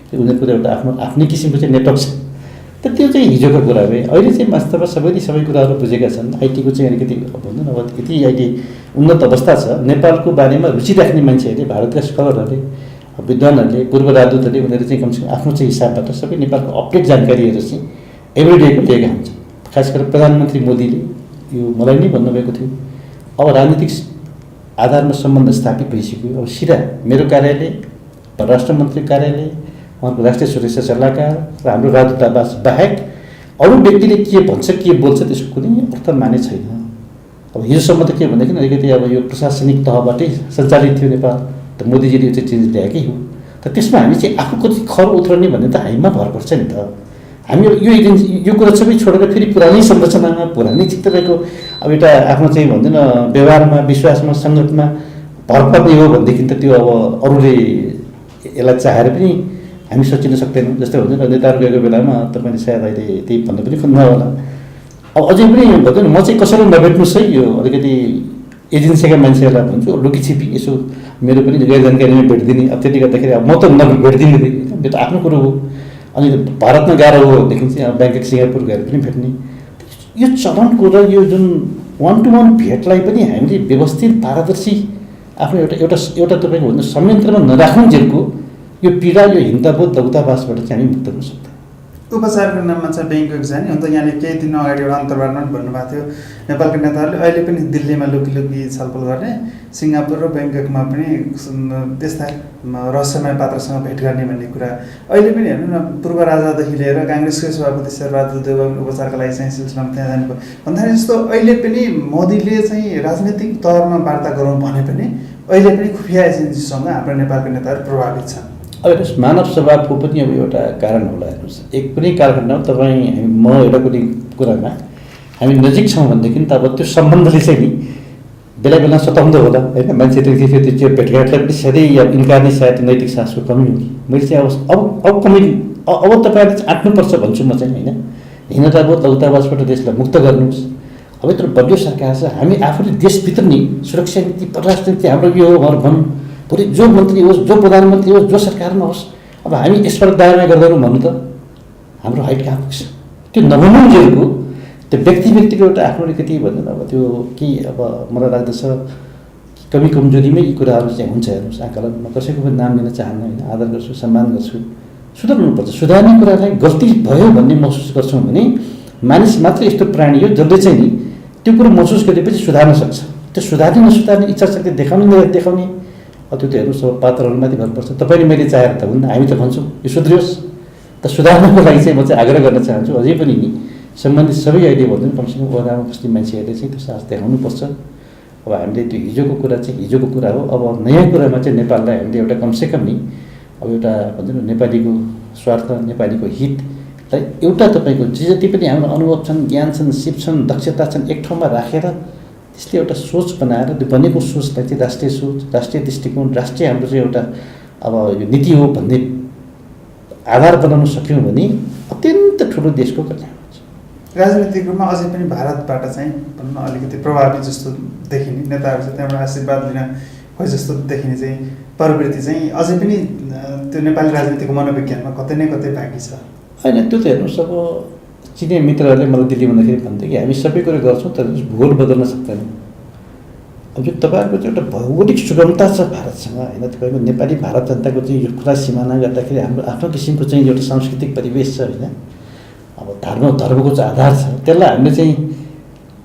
कि उनीहरूको एउटा आफ्नो आफ्नै किसिमको चाहिँ नेटवर्क छ। त त्यो चाहिँ हिजोको कुरा भए। अहिले चाहिँ वास्तवमा सबैले सबै कुराहरू बुझेका छन्। आइटीको चाहिँ अलिकति भनौँ न अब यति आइटी उन्नत अवस्था छ, नेपालको बारेमा रुचि राख्ने मान्छेहरूले, भारतका स्कलरहरूले, विद्वानहरूले, पूर्व राजदूतहरूले उनीहरू चाहिँ कमसेकम आफ्नो चाहिँ हिसाबबाट सबै नेपालको अपडेट जानकारीहरू चाहिँ एभ्रिडेको लिएका हुन्छन्। खास गरेर प्रधानमन्त्री मोदीले यो मलाई नै भन्नुभएको थियो, अब राजनीतिक आधारमा सम्बन्ध स्थापित भइसक्यो। अब सिधा मेरो कार्यालय, परराष्ट्र मन्त्री कार्यालय, उहाँको राष्ट्रिय सुरक्षा सल्लाहकार र हाम्रो राजदूतावास बाहेक अरू व्यक्तिले के भन्छ के बोल्छ त्यसको कुनै अर्थ माने छैन। अब हिजोसम्म त के भनेदेखि अलिकति अब यो प्रशासनिक तहबाटै सञ्चालित थियो नेपाल, त मोदीजीले यो चाहिँ चेन्ज ल्याएकै हो। त त्यसमा हामी चाहिँ आफू कति खर उत्रने भन्ने त हामीमा भर पर्छ नि त। हामी यो कुरा सबै छोडेर फेरि पुरानै संरचनामा, पुरानै तपाईँको अब एउटा आफ्नो चाहिँ भन्दैन व्यवहारमा, विश्वासमा, सङ्गतमा भर पर्ने हो भनेदेखि त त्यो अब अरूले यसलाई चाहेर पनि हामी सोचिन सक्दैनौँ। जस्तै हुन्छ नि नेताहरू गएको बेलामा तपाईँले सायद अहिले त्यही भन्नु पनि खोज्नु होला। अब अझै पनि भन्छ नि म चाहिँ कसैलाई नभेट्नुहोस् है, यो अलिकति एजेन्सीका मान्छेहरूलाई भन्छु लुकीछिपी यसो मेरो पनि गैर जानकारीमा भेटिदिने। अब त्यति गर्दाखेरि अब म त भेटिदिने त्यो त आफ्नो कुरो हो। अनि भारतमा गाह्रो हो भनेदेखि चाहिँ अब ब्याङ्कक सिङ्गापुर गएर पनि भेट्ने यो चलनको र यो जुन वान टु वान भेटलाई पनि हामीले व्यवस्थित पारदर्शी आफ्नो एउटा तपाईँको भन्नु संयन्त्रमा नराखुन्जेलको यो पीडा, यो हिंसाबोध दौतावासबाट चाहिँ हामी मुक्त हुन सक्छौँ। उपचारको नाममा चाहिँ ब्याङ्कक जाने अन्त यहाँले केही दिन अगाडि एउटा अन्तर्वार्ता पनि भन्नुभएको थियो नेपालका नेताहरूले अहिले पनि दिल्लीमा लुकी छलफल गर्ने, सिङ्गापुर र ब्याङ्ककमा पनि त्यस्ता रहस्यमय पात्रसँग भेट गर्ने भन्ने कुरा अहिले पनि हेर्नु न। पूर्व राजादेखि लिएर काङ्ग्रेसकै सभापति शेरबहादुर देउवाको उपचारका लागि चाहिँ सिलसिलामा त्यहाँ जानु भन्दाखेरि जस्तो अहिले पनि मोदीले चाहिँ राजनीतिक तवरमा वार्ता गरौँ भने पनि अहिले पनि खुफिया एजेन्सीसँग हाम्रो नेपालका नेताहरू प्रभावित छन्। अब हेर्नुहोस् मानव स्वभावको पनि अब एउटा कारण होला। हेर्नुहोस् एक कुनै कालखण्डमा तपाईँ म एउटा कुनै कुरामा हामी नजिक छौँ भनेदेखि त अब त्यो सम्बन्धले चाहिँ नि बेला बेला सताउँदो होला होइन। मान्छे त्यो भेटघाटलाई पनि सधैँ या इन्कारने सायद नैतिक साहसको कमी हो कि मैले चाहिँ अब कमी अब तपाईँहरूले चाहिँ आँट्नुपर्छ भन्छु म चाहिँ होइन। हिंसाबोध दौतावासबाट देशलाई मुक्त गर्नुहोस्। अब यत्रो बलियो सरकार छ, हामी आफूले देशभित्र नि सुरक्षा नीति, परराष्ट्र नीति हाम्रो यो हो भनेर भनौँ। भोलि जो मन्त्री होस्, जो प्रधानमन्त्री होस्, जो सरकारमा होस्, अब हामी यसबाट दायरामा गर्दैनौँ भन्नु त हाम्रो हाइट कहाँ पुग्छ? त्यो नभनुन्जेलको त्यो व्यक्तिको एउटा आफ्नो अलिकति भन्दैन अब त्यो के अब मलाई लाग्दछ कमी कमजोरीमै यी कुराहरू चाहिँ हुन्छ। हेर्नुहोस् आकलन म कसैको पनि नाम लिन चाहन्न होइन, आदर गर्छु, सम्मान गर्छु। सुधार्नुपर्छ, सुधार्ने कुरालाई गल्ती भयो भन्ने महसुस गर्छौँ भने मानिस मात्र यस्तो प्राणी हो जसले चाहिँ नि त्यो कुरो महसुस गरेपछि सुधार्न सक्छ। त्यो सुधार्ने नसुधार्ने इच्छा शक्ति देखाउने अब त्यो त हेर्नुहोस् अब पात्रहरूमाथि भर पर्छ। तपाईँले मैले चाहेर त हुन्न, हामी त भन्छौँ यो सुध्रियोस्। त सुधार्नको लागि चाहिँ म चाहिँ आग्रह गर्न चाहन्छु अझै पनि नि सम्बन्धित सबै अहिले भन्छौँ कमसेकम ओडामा बस्ने मान्छेहरूले चाहिँ त्यो साहस देखाउनुपर्छ। अब हामीले त्यो हिजोको कुरा चाहिँ हिजोको कुरा हो। अब नयाँ कुरामा चाहिँ नेपाललाई हामीले एउटा कमसेकम नि अब एउटा भन्छ न नेपालीको स्वार्थ, नेपालीको हितलाई एउटा तपाईँको जे जति पनि हाम्रो अनुभव छन्, ज्ञान छन्, सिप छन्, दक्षता छन् एक ठाउँमा राखेर त्यसले एउटा सोच बनाएर त्यो बनेको सोचलाई चाहिँ राष्ट्रिय सोच, राष्ट्रिय दृष्टिकोण, राष्ट्रिय हाम्रो चाहिँ एउटा अब यो नीति हो भन्ने आधार बनाउन सक्यौँ भने अत्यन्त ठुलो देशको कल्याण हुन्छ। राजनीतिक रूपमा अझै पनि भारतबाट चाहिँ भन्न अलिकति प्रभावित जस्तो देखिने नेताहरू चाहिँ त्यहाँबाट आशीर्वाद लिन खोइ जस्तो देखिने चाहिँ प्रवृत्ति चाहिँ अझै पनि त्यो नेपाली राजनीतिको मनोविज्ञानमा कतै न कतै बाँकी छ होइन। त्यो त हेर्नुहोस् अब चिनिया मित्रहरूले मलाई दिल्ली भन्दाखेरि भन्थ्यो कि हामी सबै कुरो गर्छौँ तर भूगोल बदल्न सक्दैनौँ। अब यो तपाईँहरूको चाहिँ एउटा भौगोलिक सुगमता छ भारतसँग होइन। तपाईँको नेपाली भारत जनताको चाहिँ यो कुरा सिमाना गर्दाखेरि हाम्रो आफ्नो किसिमको चाहिँ एउटा सांस्कृतिक परिवेश छ होइन। अब धर्मको चाहिँ आधार छ, त्यसलाई हामीले चाहिँ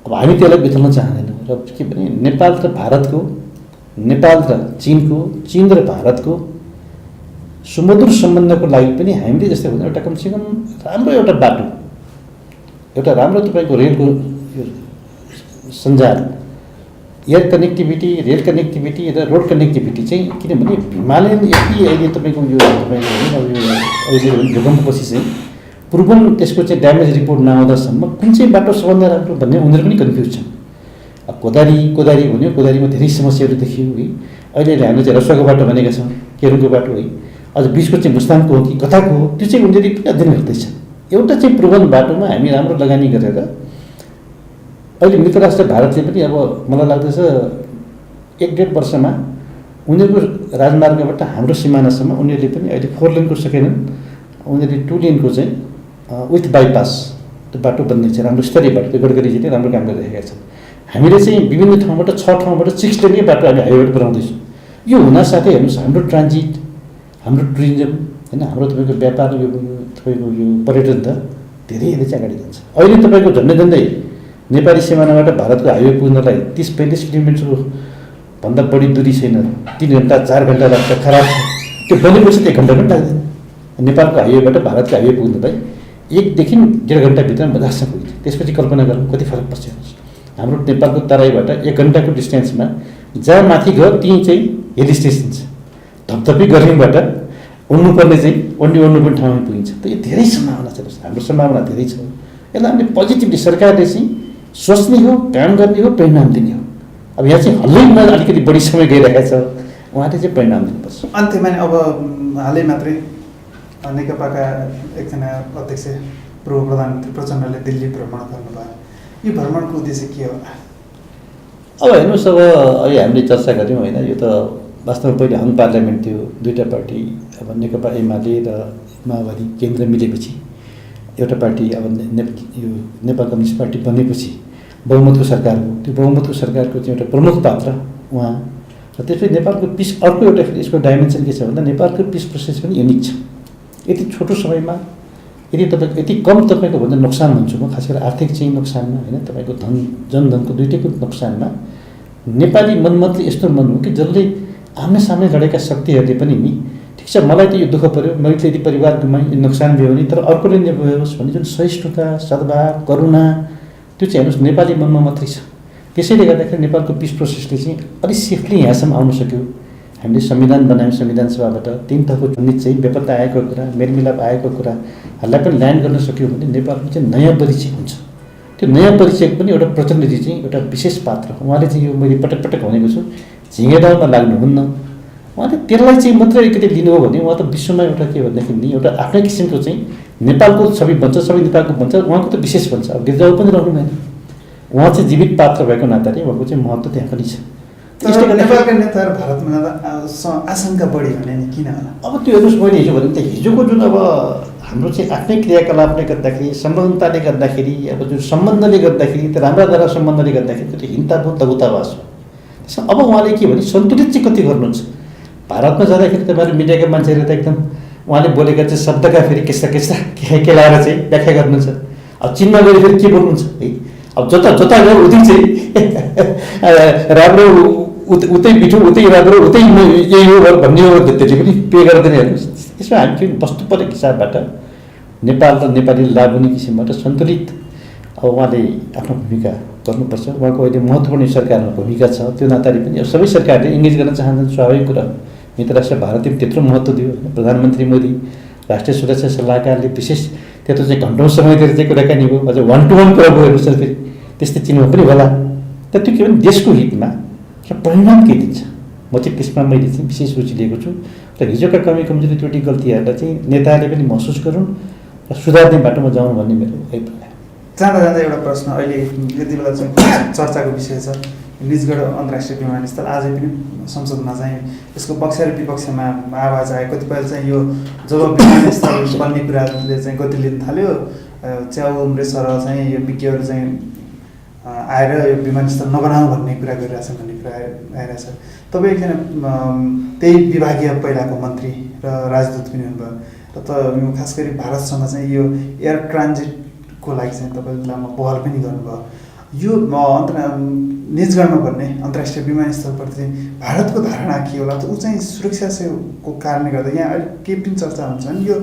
अब हामी त्यसलाई बिथल्न चाहँदैनौँ। र के भने नेपाल र भारतको, नेपाल र चिनको, चिन र भारतको सुमधुर सम्बन्धको लागि पनि हामीले जस्तै भन्दा एउटा कमसेकम राम्रो एउटा बाटो, एउटा राम्रो तपाईँको रेलको सञ्जाल, एयर कनेक्टिभिटी, रेल कनेक्टिभिटी र रोड कनेक्टिभिटी चाहिँ किनभने हिमालयन यति अहिले तपाईँको यो अहिले भूकम्पपछि चाहिँ पूर्वम त्यसको चाहिँ ड्यामेज रिपोर्ट नआउँदासम्म कुन चाहिँ बाटो सबभन्दा राम्रो भन्ने उनीहरू पनि कन्फ्युज छन्। अब कोदारी भन्यो, कोदारीमा धेरै समस्याहरू देखियो है। अहिले हामीले चाहिँ रसुवाको बाटो भनेका छौँ, केरुङको बाटो है। अझ बिचको चाहिँ मुस्ताङको हो कि कताको हो त्यो चाहिँ उनीहरूले पनि अध्ययन गर्दैछन्। एउटा चाहिँ प्रुभन बाटोमा हामी राम्रो लगानी गरेर अहिले मित्र राष्ट्र भारतले पनि अब मलाई लाग्दछ 1.5 वर्षमा उनीहरूको राजमार्गबाट हाम्रो सिमानासम्म उनीहरूले पनि अहिले 4 लेनको सकेनन्, उनीहरूले 2 लेनको चाहिँ विथ बाइपास त्यो बाटो बन्ने चाहिँ राम्रो स्तरीय बाटो, त्यो गडकरीजी नै राम्रो काम गरिरहेका छन्। हामीले चाहिँ विभिन्न ठाउँबाट 6 ठाउँबाट 6 लेनकै बाटो हामी हाइवेबाट बनाउँदैछौँ। यो हुनासाथै हेर्नुहोस् हाम्रो ट्रान्जिट, हाम्रो टुरिज्म होइन, हाम्रो तपाईँको व्यापार, यो तपाईँको यो पर्यटन त धेरै चाहिँ अगाडि जान्छ। अहिले तपाईँको झन्डै नेपाली सिमानाबाट भारतको हाइवे पुग्नलाई 30-35 किलोमिटर भन्दा बढी दूरी छैन, 3 घन्टा 4 घन्टा लाग्छ, खराब छ। त्यो बनेपछि त 1 घन्टा पनि लाग्दैन। नेपालको हाइवेबाट भारतको हाइवे पुग्नलाई 1 देखि 1.5 घन्टाभित्र मजासँग पुग्छ। त्यसपछि कल्पना गरौँ कति फरक पर्छ। हाम्रो नेपालको तराईबाट 1 घन्टाको डिस्टेन्समा जहाँ माथि गयो त्यहीँ चाहिँ हिल स्टेसन छ, धपधपी गर्मीबाट उड्नुपर्ने चाहिँ ओड्नुपर्ने ठाउँमा पुगिन्छ। त यो धेरै सम्भावना छ, हाम्रो सम्भावना धेरै छ। यसलाई हामीले पोजिटिभली सरकारले चाहिँ सोच्ने हो, काम गर्ने हो, परिणाम दिने हो। अब यहाँ चाहिँ हल्लैमा अलिकति बढी समय गइरहेको छ, उहाँले चाहिँ परिणाम दिनुपर्छ। अन्त्यमा अब हालै मात्रै नेकपाका एकजना अध्यक्ष पूर्व प्रधानमन्त्री प्रचण्डले दिल्ली भ्रमण गर्नुभयो। यो भ्रमणको उद्देश्य के हो? अब हेर्नुहोस्, अब अहिले हामीले चर्चा गऱ्यौँ होइन, यो त वास्तवमा पहिले हङ पार्लियामेन्ट थियो, 2टा पार्टी अब नेकपा एमाले र माओवादी केन्द्र मिलेपछि एउटा पार्टी अब यो नेपाल कम्युनिस्ट पार्टी बनेपछि बहुमतको सरकार हो। त्यो बहुमतको सरकारको चाहिँ एउटा प्रमुख पात्र उहाँ र त्यसपछि नेपालको पिस अर्को एउटा फेरि यसको डाइमेन्सन के छ भन्दा नेपालको पिस प्रोसेस पनि युनिक छ। यति छोटो समयमा यदि तपाईँको यति कम तपाईँको भन्दा नोक्सान भन्छु म, खास गरेर आर्थिक चाहिँ नोक्सानमा होइन, तपाईँको जनधनको दुइटैको नोक्सानमा नेपाली मनमतले यस्तो मन हो कि जसले आम्ने सामने लडेका शक्तिहरूले पनि नि ठिक छ मलाई त यो दुःख पऱ्यो, मैले त यदि परिवार गुमाएँ, नोक्सान भयो भने तर अर्कोले नभयोस् भन्ने जुन सहिष्णुता, सद्भाव, करुणा त्यो चाहिँ हेर्नुहोस् नेपाली मनमा मात्रै छ। त्यसैले गर्दाखेरि नेपालको पिस प्रोसेसले चाहिँ अलिक सेफली यहाँसम्म आउन सक्यो। हामीले संविधान बनायौँ, संविधान सभाबाट 3 तहको चुनित चाहिँ बेपत्ता आएको कुरा, मेलमिलाप आएको कुराहरूलाई पनि ल्यान्ड गर्न सक्यो भने नेपालको चाहिँ नयाँ परिचय हुन्छ। त्यो नयाँ परिचय पनि एउटा प्रचण्डजी चाहिँ एउटा विशेष पात्र। उहाँले चाहिँ यो मैले पटक पटक भनेको छु, झिँगेडाउमा लाग्नुहुन्न। उहाँले त्यसलाई चाहिँ मात्रै अलिकति लिनु हो भने उहाँ त विश्वमा एउटा के भन्दाखेरि नि एउटा आफ्नै किसिमको चाहिँ नेपालको छवि बन्छ, सबै नेपालको बन्छ, उहाँको त विशेष बन्छ। अब गिर्जाउ पनि रहनु भएन, उहाँ चाहिँ जीवित पात्र भएको नाताले उहाँको चाहिँ महत्त्व त्यहाँ पनि छ। नेपालका नेताहरू भारतमा आशंका बढी भने नि किन होला? अब त्यो हेर्नुहोस्, मैले हिजो भने त हिजोको जुन अब हाम्रो चाहिँ आफ्नै क्रियाकलापले गर्दाखेरि, संलग्नताले गर्दाखेरि, अब जुन सम्बन्धले गर्दाखेरि, त्यो राम्रा नराम्रा सम्बन्धले गर्दाखेरि त्यो हिंसाको लघुतावास हो। त्यसमा अब उहाँले के भने सन्तुलित चाहिँ कति गर्नुहुन्छ। भारतमा जाँदाखेरि तपाईँहरू मिडियाका मान्छेहरू त एकदम उहाँले बोलेका चाहिँ शब्दका फेरि केस्ता केलाएर चाहिँ व्याख्या गर्नुहुन्छ। अब चिनमा गएर फेरि के बोल्नुहुन्छ है, अब जता जता गयो उतै चाहिँ राम्रो उतै मिठो, उतै राम्रो, उतै यही हो भन्ने हो, त्यसले पनि पे गर्दैन। हेर्नुहोस्, यसमा हामी फेरि वस्तुपरक हिसाबबाट नेपाल र नेपालीले लाभ हुने किसिमबाट सन्तुलित अब उहाँले आफ्नो भूमिका गर्नुपर्छ। उहाँको अहिले महत्त्वपूर्ण सरकारमा भूमिका छ, त्यो नाताले पनि अब सबै सरकारले इङ्गेज गर्न चाहन्छन्, स्वाभाविक कुरा। मित्र राष्ट्र भारतले पनि त्यत्रो महत्त्व दियो। प्रधानमन्त्री मोदी, राष्ट्रिय सुरक्षा सल्लाहकारले विशेष त्यत्रो चाहिँ घन्टौँ समय दिएर चाहिँ कुराकानी भयो, अझ 1-to-1 कुरा भयो। हेर्नुहोस् फेरि त्यस्तै चिन्नु पनि होला। तर त्यो के भने देशको हितमा र परिणाम के दिन्छ, म चाहिँ त्यसमा मैले चाहिँ विशेष रुचि लिएको छु। र हिजोका कमी कमजोरी त्रुटि गल्तीहरूलाई चाहिँ नेताहरूले पनि महसुस गरून् र सुधार्ने बाटोमा जाउँ भन्ने मेरो अभिप्राय। जाँदा जाँदा एउटा प्रश्न अहिले यति बेला चाहिँ चर्चाको विषय छ, निजगढ अन्तर्राष्ट्रिय विमानस्थल अझै पनि संसदमा चाहिँ यसको पक्ष र विपक्षमा आवाज आयो। कतिपय चाहिँ यो जब विमानस्थल बन्ने कुराले चाहिँ गति लिन थाल्यो, च्याउ उम्रे सरह चाहिँ यो विज्ञहरू चाहिँ आएर यो विमानस्थल नबनाऊ भन्ने कुरा गरिरहेछन् भन्ने कुरा आइरहेछ। तपाईँ एकजना त्यही विभागीय पहिलाको मन्त्री र राजदूत पनि हुनुभयो र खास गरी भारतसँग चाहिँ यो एयर ट्रान्जिटको लागि चाहिँ तपाईँले लामो पहल पनि गर्नुभयो। यो निजगढमा भन्ने अन्तर्राष्ट्रिय विमानस्थलप्रति चाहिँ भारतको धारणा के होला? ऊ चाहिँ सुरक्षाको कारणले गर्दा यहाँ अलिक केही पनि चर्चा हुन्छ नि, यो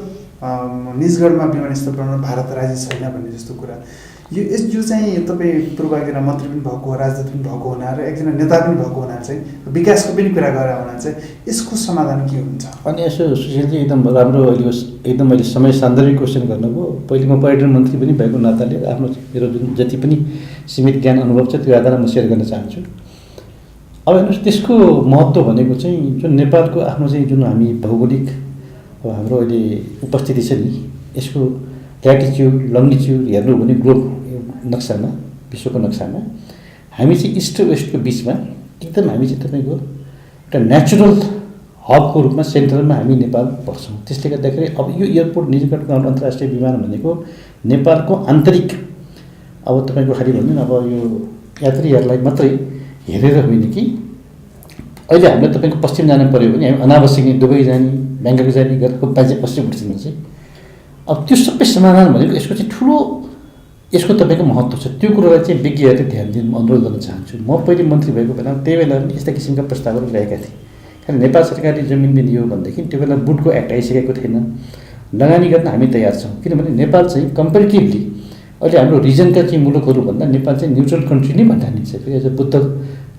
निजगढमा विमानस्थल बनाउन भारत राजी छैन भन्ने जस्तो कुरा। यो चाहिँ तपाईँ पूर्वका मन्त्री पनि भएको, राजदूत पनि भएको हुनाले र एकजना नेता पनि भएको हुनाले चाहिँ विकासको पनि कुरा गरेर हुनाले चाहिँ यसको समाधान के हुन्छ? अनि यसो सुशीलजी एकदम राम्रो अहिलेको एकदम मैले समय सान्दर्भिक क्वेसन गर्नुभयो। पहिले म पर्यटन मन्त्री पनि भएको नाताले आफ्नो मेरो जुन जति पनि सीमित ज्ञान अनुभव छ त्यो आधारमा म सेयर गर्न चाहन्छु। अब हेर्नुहोस्, त्यसको महत्त्व भनेको चाहिँ जुन नेपालको आफ्नो चाहिँ जुन हामी भौगोलिक अब हाम्रो अहिले उपस्थिति छ नि, यसको ल्याटिच्युड लङ्गिच्युड हेर्नु भने ग्लोब नक्सामा विश्वको नक्सामा हामी चाहिँ इस्ट र वेस्टको बिचमा एकदम हामी चाहिँ तपाईँको एउटा नेचुरल हबको रूपमा सेन्ट्रलमा हामी नेपाल पर्छौँ। त्यसले गर्दाखेरि अब यो एयरपोर्ट निजगढको अन्तर्राष्ट्रिय विमान भनेको नेपालको आन्तरिक अब तपाईँको खालि भन्नु अब यो यात्रीहरूलाई मात्रै हेरेर होइन कि अहिले हामीलाई तपाईँको पश्चिम जानु पऱ्यो भने हामी अनावश्यक नै दुबई जाने ब्याङ्कक जाने गरेर बाजे पश्चिम उठ्छौँ चाहिँ अब त्यो सबै समाधान भनेको यसको चाहिँ ठुलो यसको तपाईँको महत्त्व छ। त्यो कुरोलाई चाहिँ विज्ञहरूले ध्यान दिनु म अनुरोध गर्न चाहन्छु। म पहिले मन्त्री भएको बेला त्यही बेला पनि यस्ता किसिमका प्रस्तावहरू ल्याएका थिएँ। कारण नेपाल सरकारले जमिन दिने हो भनेदेखि त्यो बेला बुटको एक्ट आइसकेको थिएन। लगानी गर्न हामी तयार छौँ किनभने नेपाल चाहिँ कम्पेरिटिभली अहिले हाम्रो रिजनका चाहिँ मुलुकहरूभन्दा नेपाल चाहिँ न्युट्रल कन्ट्री नै भनिन्छ। एज अ बुद्ध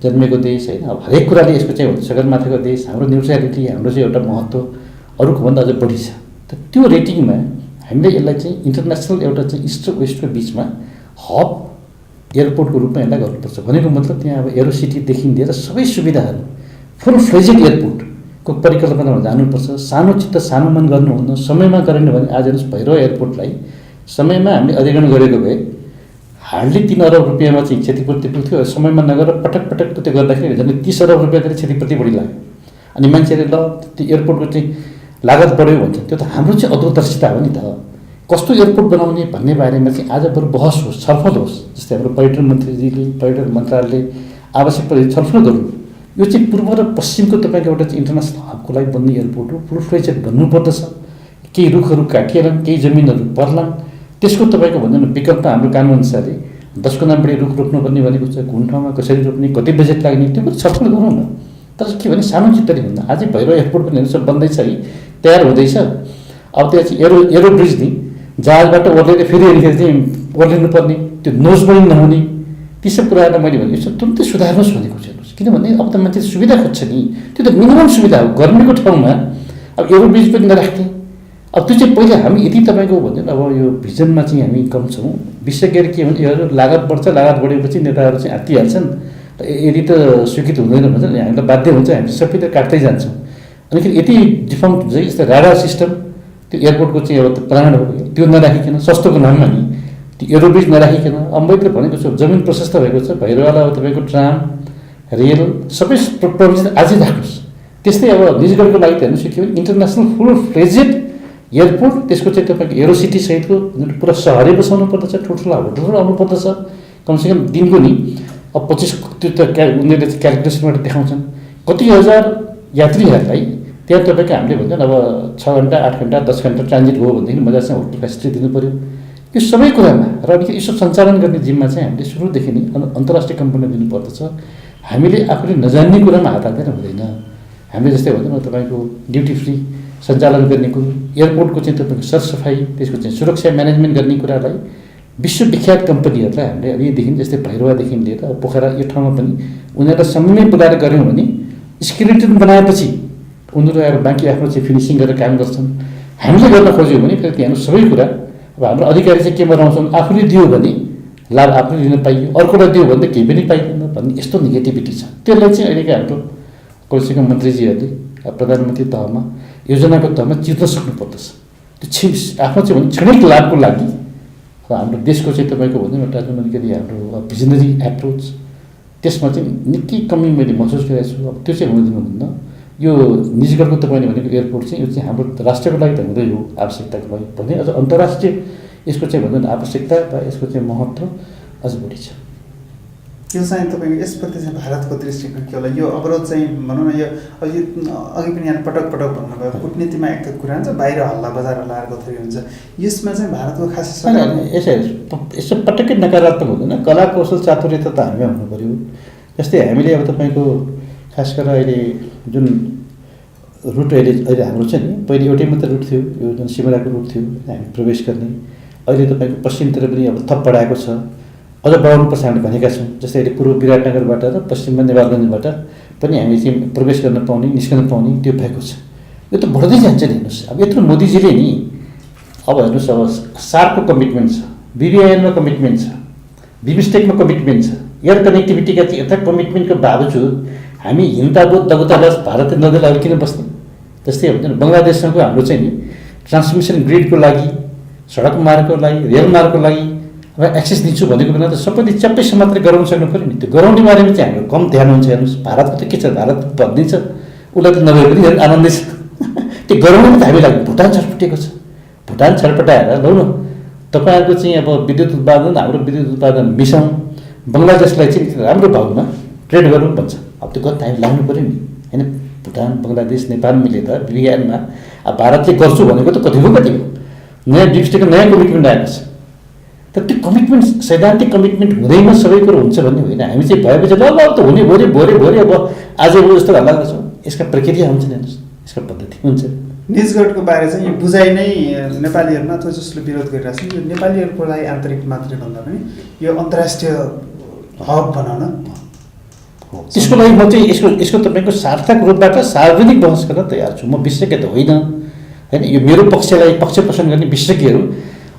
जन्मेको देश होइन। अब हरेक कुराले यसको चाहिँ सगरमाथाको देश हाम्रो न्युट्रालिटी हाम्रो चाहिँ एउटा महत्त्व अरूकोभन्दा अझ बढी छ। त त्यो रेटिङमा हामीले यसलाई चाहिँ इन्टरनेसनल एउटा चाहिँ इस्ट र वेस्टको बिचमा हब एयरपोर्टको रूपमा यसलाई गर्नुपर्छ। भनेको मतलब त्यहाँ अब एरो सिटीदेखि लिएर सबै सुविधाहरू फुल फ्लेजेड एयरपोर्टको परिकल्पनामा जानुपर्छ। सानो चित्त सानो मन गर्नुहुन्न। समयमा गरेन भने आज हेर्नुहोस् भैरव एयरपोर्टलाई समयमा हामीले अधिग्रहण गरेको भए हार्डली 3 अरब रुपियाँमा चाहिँ क्षतिपूर्ति पुग्थ्यो। समयमा नगरेर पटक पटक त्यो गर्दाखेरि झन् 30 अरब रुपियाँ चाहिँ क्षतिपूर्ति बढी लाग्यो। अनि मान्छेले ल त्यो एयरपोर्टको चाहिँ लागत बढ्यो भन्छ। त्यो त हाम्रो चाहिँ अदूरदर्शिता हो नि त। कस्तो एयरपोर्ट बनाउने भन्ने बारेमा चाहिँ आज बरु बहस होस् छलफल होस्। जस्तै हाम्रो पर्यटन मन्त्रीजीले पर्यटन मन्त्रालयले आवश्यक परे छलफल गर्नु। यो चाहिँ पूर्व र पश्चिमको तपाईँको एउटा चाहिँ इन्टरनेसनल हबको लागि बन्ने एयरपोर्ट हो। फुल फ्लेजेड भन्नुपर्दछ। केही रुखहरू काटिएलान् केही जमिनहरू पर्लान् त्यसको तपाईँको भन्दा विकल्प हाम्रो कानुनअनुसारले 10 गुणा बढी रुख रोप्नुपर्ने भनेको छ। कुन ठाउँमा कसरी रोप्ने कति बजेट लाग्ने त्यो पनि छलफल गरौँ न। तर के भने सानो चित्तले भन्दा अझै भैरव एयरपोर्ट पनि हेर्नुहोस् बन्दैछ है तयार हुँदैछ। अब त्यहाँ चाहिँ एरो ब्रिज नि जहाजबाट ओर्लेर फेरि यतिखेर चाहिँ ओर्लिनु पर्ने त्यो नोज पनि नहुने ती सब कुराहरूलाई मैले भने यसो तुरुन्तै सुधार्नुहोस् भनेको छु। हेर्नुहोस् किनभने अब त मान्छे सुविधा खोज्छ नि। त्यो त मिनिमम सुविधा हो। गर्मीको ठाउँमा अब एरो ब्रिज पनि नराख्ने अब त्यो चाहिँ पहिला हामी यदि तपाईँको भन्छ अब यो भिजनमा चाहिँ हामी कम छौँ। विशेषज्ञहरू के भन्छ यो लागत बढ्छ लागत बढेपछि नेताहरू चाहिँ आत्तिहाल्छन्। यदि त स्वीकृत हुँदैन भन्छ हामीलाई बाध्य हुन्छ हामी सबै त काट्दै जान्छौँ। अनिखेरि यति डिफाउन्ट हुन्छ यस्तो राडार सिस्टम त्यो एयरपोर्टको चाहिँ अब प्लान हो त्यो नराखिकन सस्तोको नाममा नि त्यो एरोब्रिज नराखिकन अब मैले भनेको छु जमिन प्रशस्त भएको छ। भैरवाला अब तपाईँको ट्राम रेल सबै प्रोभिजन अझै राख्नुहोस्। त्यस्तै अब निजगढको लागि त हेर्नुहोस् के भने इन्टरनेसनल फुल फ्लेजेड एयरपोर्ट त्यसको चाहिँ तपाईँको एरो सिटी सहितको पुरा सहरै बसाउनु पर्दछ। ठुल्ठुला होटलहरू आउनु पर्दछ। कमसेकम दिनको नि अब 25 त्यो त उनीहरूले चाहिँ क्यालकुलेसनबाट देखाउँछन् कति हजार यात्रीहरूलाई त्यहाँ तपाईँको हामीले भन्छ अब 6 घन्टा 8 घन्टा 10 घन्टा ट्रान्जिट हो भनेदेखि मजासँग होटल फेसिलिटी दिनु पऱ्यो। यो सबै कुरामा र अलिकति यसो सञ्चालन गर्ने जिम्मा चाहिँ हामीले सुरुदेखि नै अन्तर्राष्ट्रिय कम्पनीलाई दिनुपर्दछ। हामीले आफूले नजान्ने कुरामा हात हाल्दैन हुँदैन। हामीले जस्तै भन्छ तपाईँको ड्युटी फ्री सञ्चालन गर्ने कुरो एयरपोर्टको चाहिँ तपाईँको सरसफाइ त्यसको चाहिँ सुरक्षा म्यानेजमेन्ट गर्ने कुरालाई विश्वविख्यात कम्पनीहरूलाई हामीले अलिदेखि जस्तै भैरवादेखि लिएर पोखरा यो ठाउँमा पनि उनीहरूलाई समयमै बोलाएर गऱ्यौँ भने स्केलेटन बनाएपछि उनीहरू आएर बाँकी आफ्नो चाहिँ फिनिसिङ गरेर काम गर्छन्। हामीले गर्न खोज्यौँ भने फेरि त्यहाँ सबै कुरा अब हाम्रो अधिकारी चाहिँ केमा रहन्छन् आफूले दियो भने लाभ आफूले लिन पाइयो अर्कोलाई दियो भने त केही पनि पाइँदैन भन्ने यस्तो नेगेटिभिटी छ। त्यसलाई चाहिँ अहिलेका हाम्रो कमसेकम मन्त्रीजीहरूले प्रधानमन्त्री तहमा योजनाको तहमा चिर्न सक्नुपर्दछ। त्यो आफ्नो चाहिँ भने क्षणिक लाभको लागि हाम्रो देशको चाहिँ तपाईँको भन्नु एउटा जुन अलिकति हाम्रो भिजनरी एप्रोच त्यसमा चाहिँ निकै कमी मैले महसुस गरेको छु। अब त्यो चाहिँ हुन दिनुहुन्न। यो निजगढको तपाईँले भनेको एयरपोर्ट चाहिँ यो चाहिँ हाम्रो राष्ट्रको लागि त हुँदै हो आवश्यकताको लागि भने अझ अन्तर्राष्ट्रिय यसको चाहिँ भन्नु आवश्यकता वा यसको चाहिँ महत्त्व अझ बढी छ। यो चाहिँ तपाईँको यसप्रति चाहिँ भारतको दृष्टिकोण के होला? यो अवरोध चाहिँ भनौँ न यो अघि पनि यहाँ पटक पटक भन्नुभयो कुटनीतिमा एक त कुरा हुन्छ बाहिर हल्ला बजार हल्लाहरूको थरी हुन्छ। यसमा चाहिँ भारतको खास यसो पटक्कै नकारात्मक हुँदैन। कला कौशल चातुर्यता त हामीमा हुनु पऱ्यो। जस्तै हामीले अब तपाईँको खास गरेर अहिले जुन रुट अहिले हाम्रो छ नि पहिले एउटै मात्रै रुट थियो यो जुन सिमराको रुट थियो हामी प्रवेश गर्ने। अहिले तपाईँको पश्चिमतिर पनि अब थप बढाएको छ। अझ बढाउनुपर्छ हामीले भनेका छौँ। जस्तै अहिले पूर्व विराटनगरबाट र पश्चिममा नेपालगञ्जबाट पनि हामी चाहिँ प्रवेश गर्न पाउने निस्कन पाउने त्यो भएको छ। यो त बढ्दै जान्छ नि। हेर्नुहोस् अब यत्रो मोदीजीले नि अब हेर्नुहोस् अब सार्कको कमिटमेन्ट छ BBIनमा कमिटमेन्ट छ बिमस्टेकमा कमिटमेन्ट छ एयर कनेक्टिभिटीका चाहिँ यता कमिटमेन्टको बावजुद हामी हिन्दाबोध दगुताबाज भारतीय नदीलाई किन बस्ने? जस्तै हुन्छ नि बङ्गलादेशसँगको हाम्रो चाहिँ नि ट्रान्समिसन ग्रिडको लागि सडक मार्गको लागि रेल मार्गको लागि अब एक्सेस दिन्छु भनेको बेला त सबैले च्याप्पै मात्रै गराउन सक्नु पऱ्यो नि। त्यो गराउने बारेमा चाहिँ हाम्रो कम ध्यान हुन्छ। हेर्नुहोस् भारतको त के छ, भारत भनिदिन्छ उसलाई त नभए पनि आनन्दै छ। त्यो गराउनु त हामी लागि भुटान छटपटेको छ। भुटान छटपटाएर लौ न तपाईँहरूको चाहिँ अब विद्युत उत्पादन हाम्रो विद्युत उत्पादन मिसाउँ, बङ्गलादेशलाई चाहिँ राम्रो भाउमा ट्रेड गरौँ भन्छ। अब त्यो कति हामी लाग्नु पऱ्यो नि होइन। भुटान बङ्गलादेश नेपाल मिलेर विज्ञानमा अब भारतले गर्छु भनेको त कति हो नयाँ दृष्टिको नयाँ कमिटमेन्ट आएको छ। तर त्यो कमिटमेन्ट सैद्धान्तिक कमिटमेन्ट हुँदैन सबै कुरो हुन्छ भन्ने होइन। हामी चाहिँ भएपछि ल त हुने भोलि अब आज जस्तो लाग्दछ। यसका प्रक्रिया हुन्छ नि, हेर्नुहोस् यसका पद्धति हुन्छ। निजगढको बारे चाहिँ यो बुझाइ नै नेपालीहरूमा अथवा जसले विरोध गरिरहेको छ यो नेपालीहरूको लागि आन्तरिक मात्रै भन्दा पनि यो अन्तर्राष्ट्रिय हब बनाउन त्यसको लागि म चाहिँ यसको तपाईँको सार्थक रूपबाट सार्वजनिक बहस गर्न तयार छु। म विशेषज्ञ त होइन होइन। यो मेरो पक्षलाई पक्ष पोषण गर्ने विशेषज्ञहरू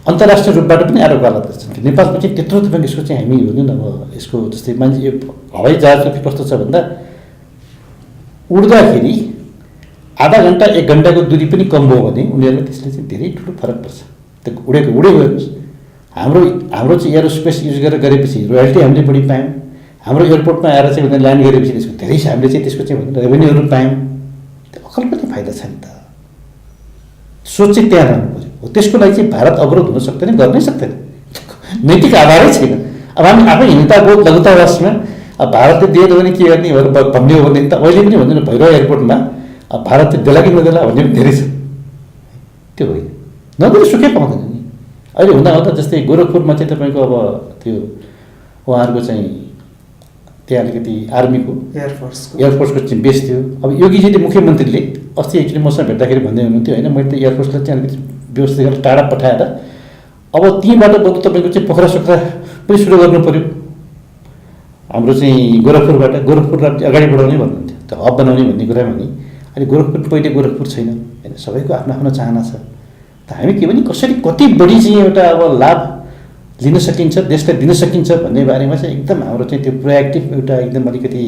अन्तर्राष्ट्रिय रूपबाट पनि आएर गलत गर्छन्। नेपालको चाहिँ त्यत्रो तपाईँको यसको चाहिँ हामी हुनु न अब यसको जस्तै मान्छे यो हवाई जहाजको कस्तो छ भन्दा उड्दाखेरि आधा घन्टा 1 घन्टाको दूरी पनि कम भयो भने उनीहरूलाई त्यसले चाहिँ धेरै ठुलो फरक पर्छ। त्यो उडेको हेर्नुहोस्। हाम्रो चाहिँ एरोस्पेस युज गरेपछि रोयल्टी हामीले बढी पायौँ। हाम्रो एयरपोर्टमा आएर चाहिँ उनीहरूले ल्यान्ड गरेपछि त्यसको धेरै हामीले चाहिँ त्यसको चाहिँ रेभेन्यूहरू पायौँ। त्यो अकल पनि फाइदा छ नि त। सोच चाहिँ त्यहाँ रहनु पऱ्यो। हो त्यसको लागि चाहिँ भारत अवरोध हुन सक्दैन, गर्नै सक्दैन। नैतिक आधारै छैन। अब हामी आफै हिंसाको लघुतावासमा अब भारतले दिएन भने के गर्ने भन्ने हो भने त अहिले पनि भन्दैन भैरव एयरपोर्टमा अब भारतले देला कि नदेला भन्ने पनि धेरै छ। त्यो होइन, नदिएर सुकै पाउँदैन नि। अहिले हुँदा जस्तै गोरखपुरमा चाहिँ तपाईँको अब त्यो उहाँहरूको चाहिँ त्यहाँ अलिकति आर्मीको एयरफोर्सको चाहिँ बेस थियो। अब योगीजीले मुख्यमन्त्रीले अस्ति एक्चुअली मसँग भेट्दाखेरि भन्दै हुनुहुन्थ्यो होइन मैले त एयरफोर्सलाई चाहिँ अलिकति व्यवस्था गरेर टाढा पठाएर अब त्यहीँबाट बरु तपाईँको चाहिँ पोखरा सोखरा पनि सुरु गर्नु पऱ्यो। हाम्रो चाहिँ गोरखपुरलाई अगाडि बढाउने भन्नुहुन्थ्यो, त्यो हब बनाउने भन्ने कुरा भने अहिले गोरखपुर पहिले गोरखपुर छैन होइन। सबैको आफ्नो आफ्नो चाहना छ। त हामी के भने कसरी कति बढी चाहिँ एउटा अब लाभ लिन सकिन्छ, देशलाई दिन सकिन्छ भन्ने बारेमा चाहिँ एकदम हाम्रो चाहिँ त्यो प्रोएक्टिभ एउटा एकदम अलिकति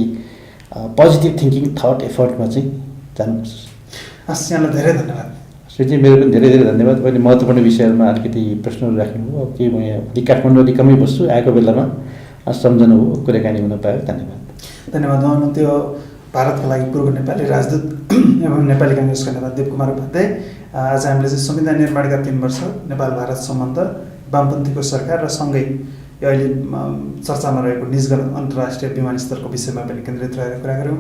पोजिटिभ थिङ्किङ थट एफर्टमा चाहिँ जानुपर्छ। हस्, यहाँलाई धेरै धन्यवाद। श्रीजी मेरो पनि धेरै धेरै धन्यवाद। मैले महत्त्वपूर्ण विषयहरूमा अलिकति प्रश्नहरू राख्नुभयो। अब के म यहाँ अलिक काठमाडौँ अलिक कमै बस्छु, आएको बेलामा सम्झनु हो, कुराकानी हुन पायो। धन्यवाद। हुनुहुन्थ्यो भारतका लागि पूर्व नेपाली राजदूत एवं नेपाली काङ्ग्रेसका नेता देव कुमार उपाध्याय। आज हामीले चाहिँ संविधान निर्माणका 3 वर्ष नेपाल भारत सम्बन्ध, वामपन्थीको सरकार र सँगै यो अहिले चर्चामा रहेको निजगढ अन्तर्राष्ट्रिय विमानस्थलको विषयमा पनि केन्द्रित रहेर कुरा गऱ्यौँ।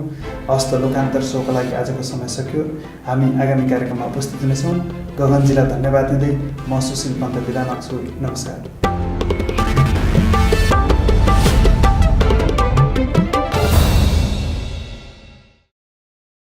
हस्त लोकान्तर सोको लागि आजको समय सकियो। हामी आगामी कार्यक्रममा उपस्थित हुनेछौँ। गगनजीलाई धन्यवाद दिँदै म सुशील पन्त बिदा माग्छु। नमस्कार।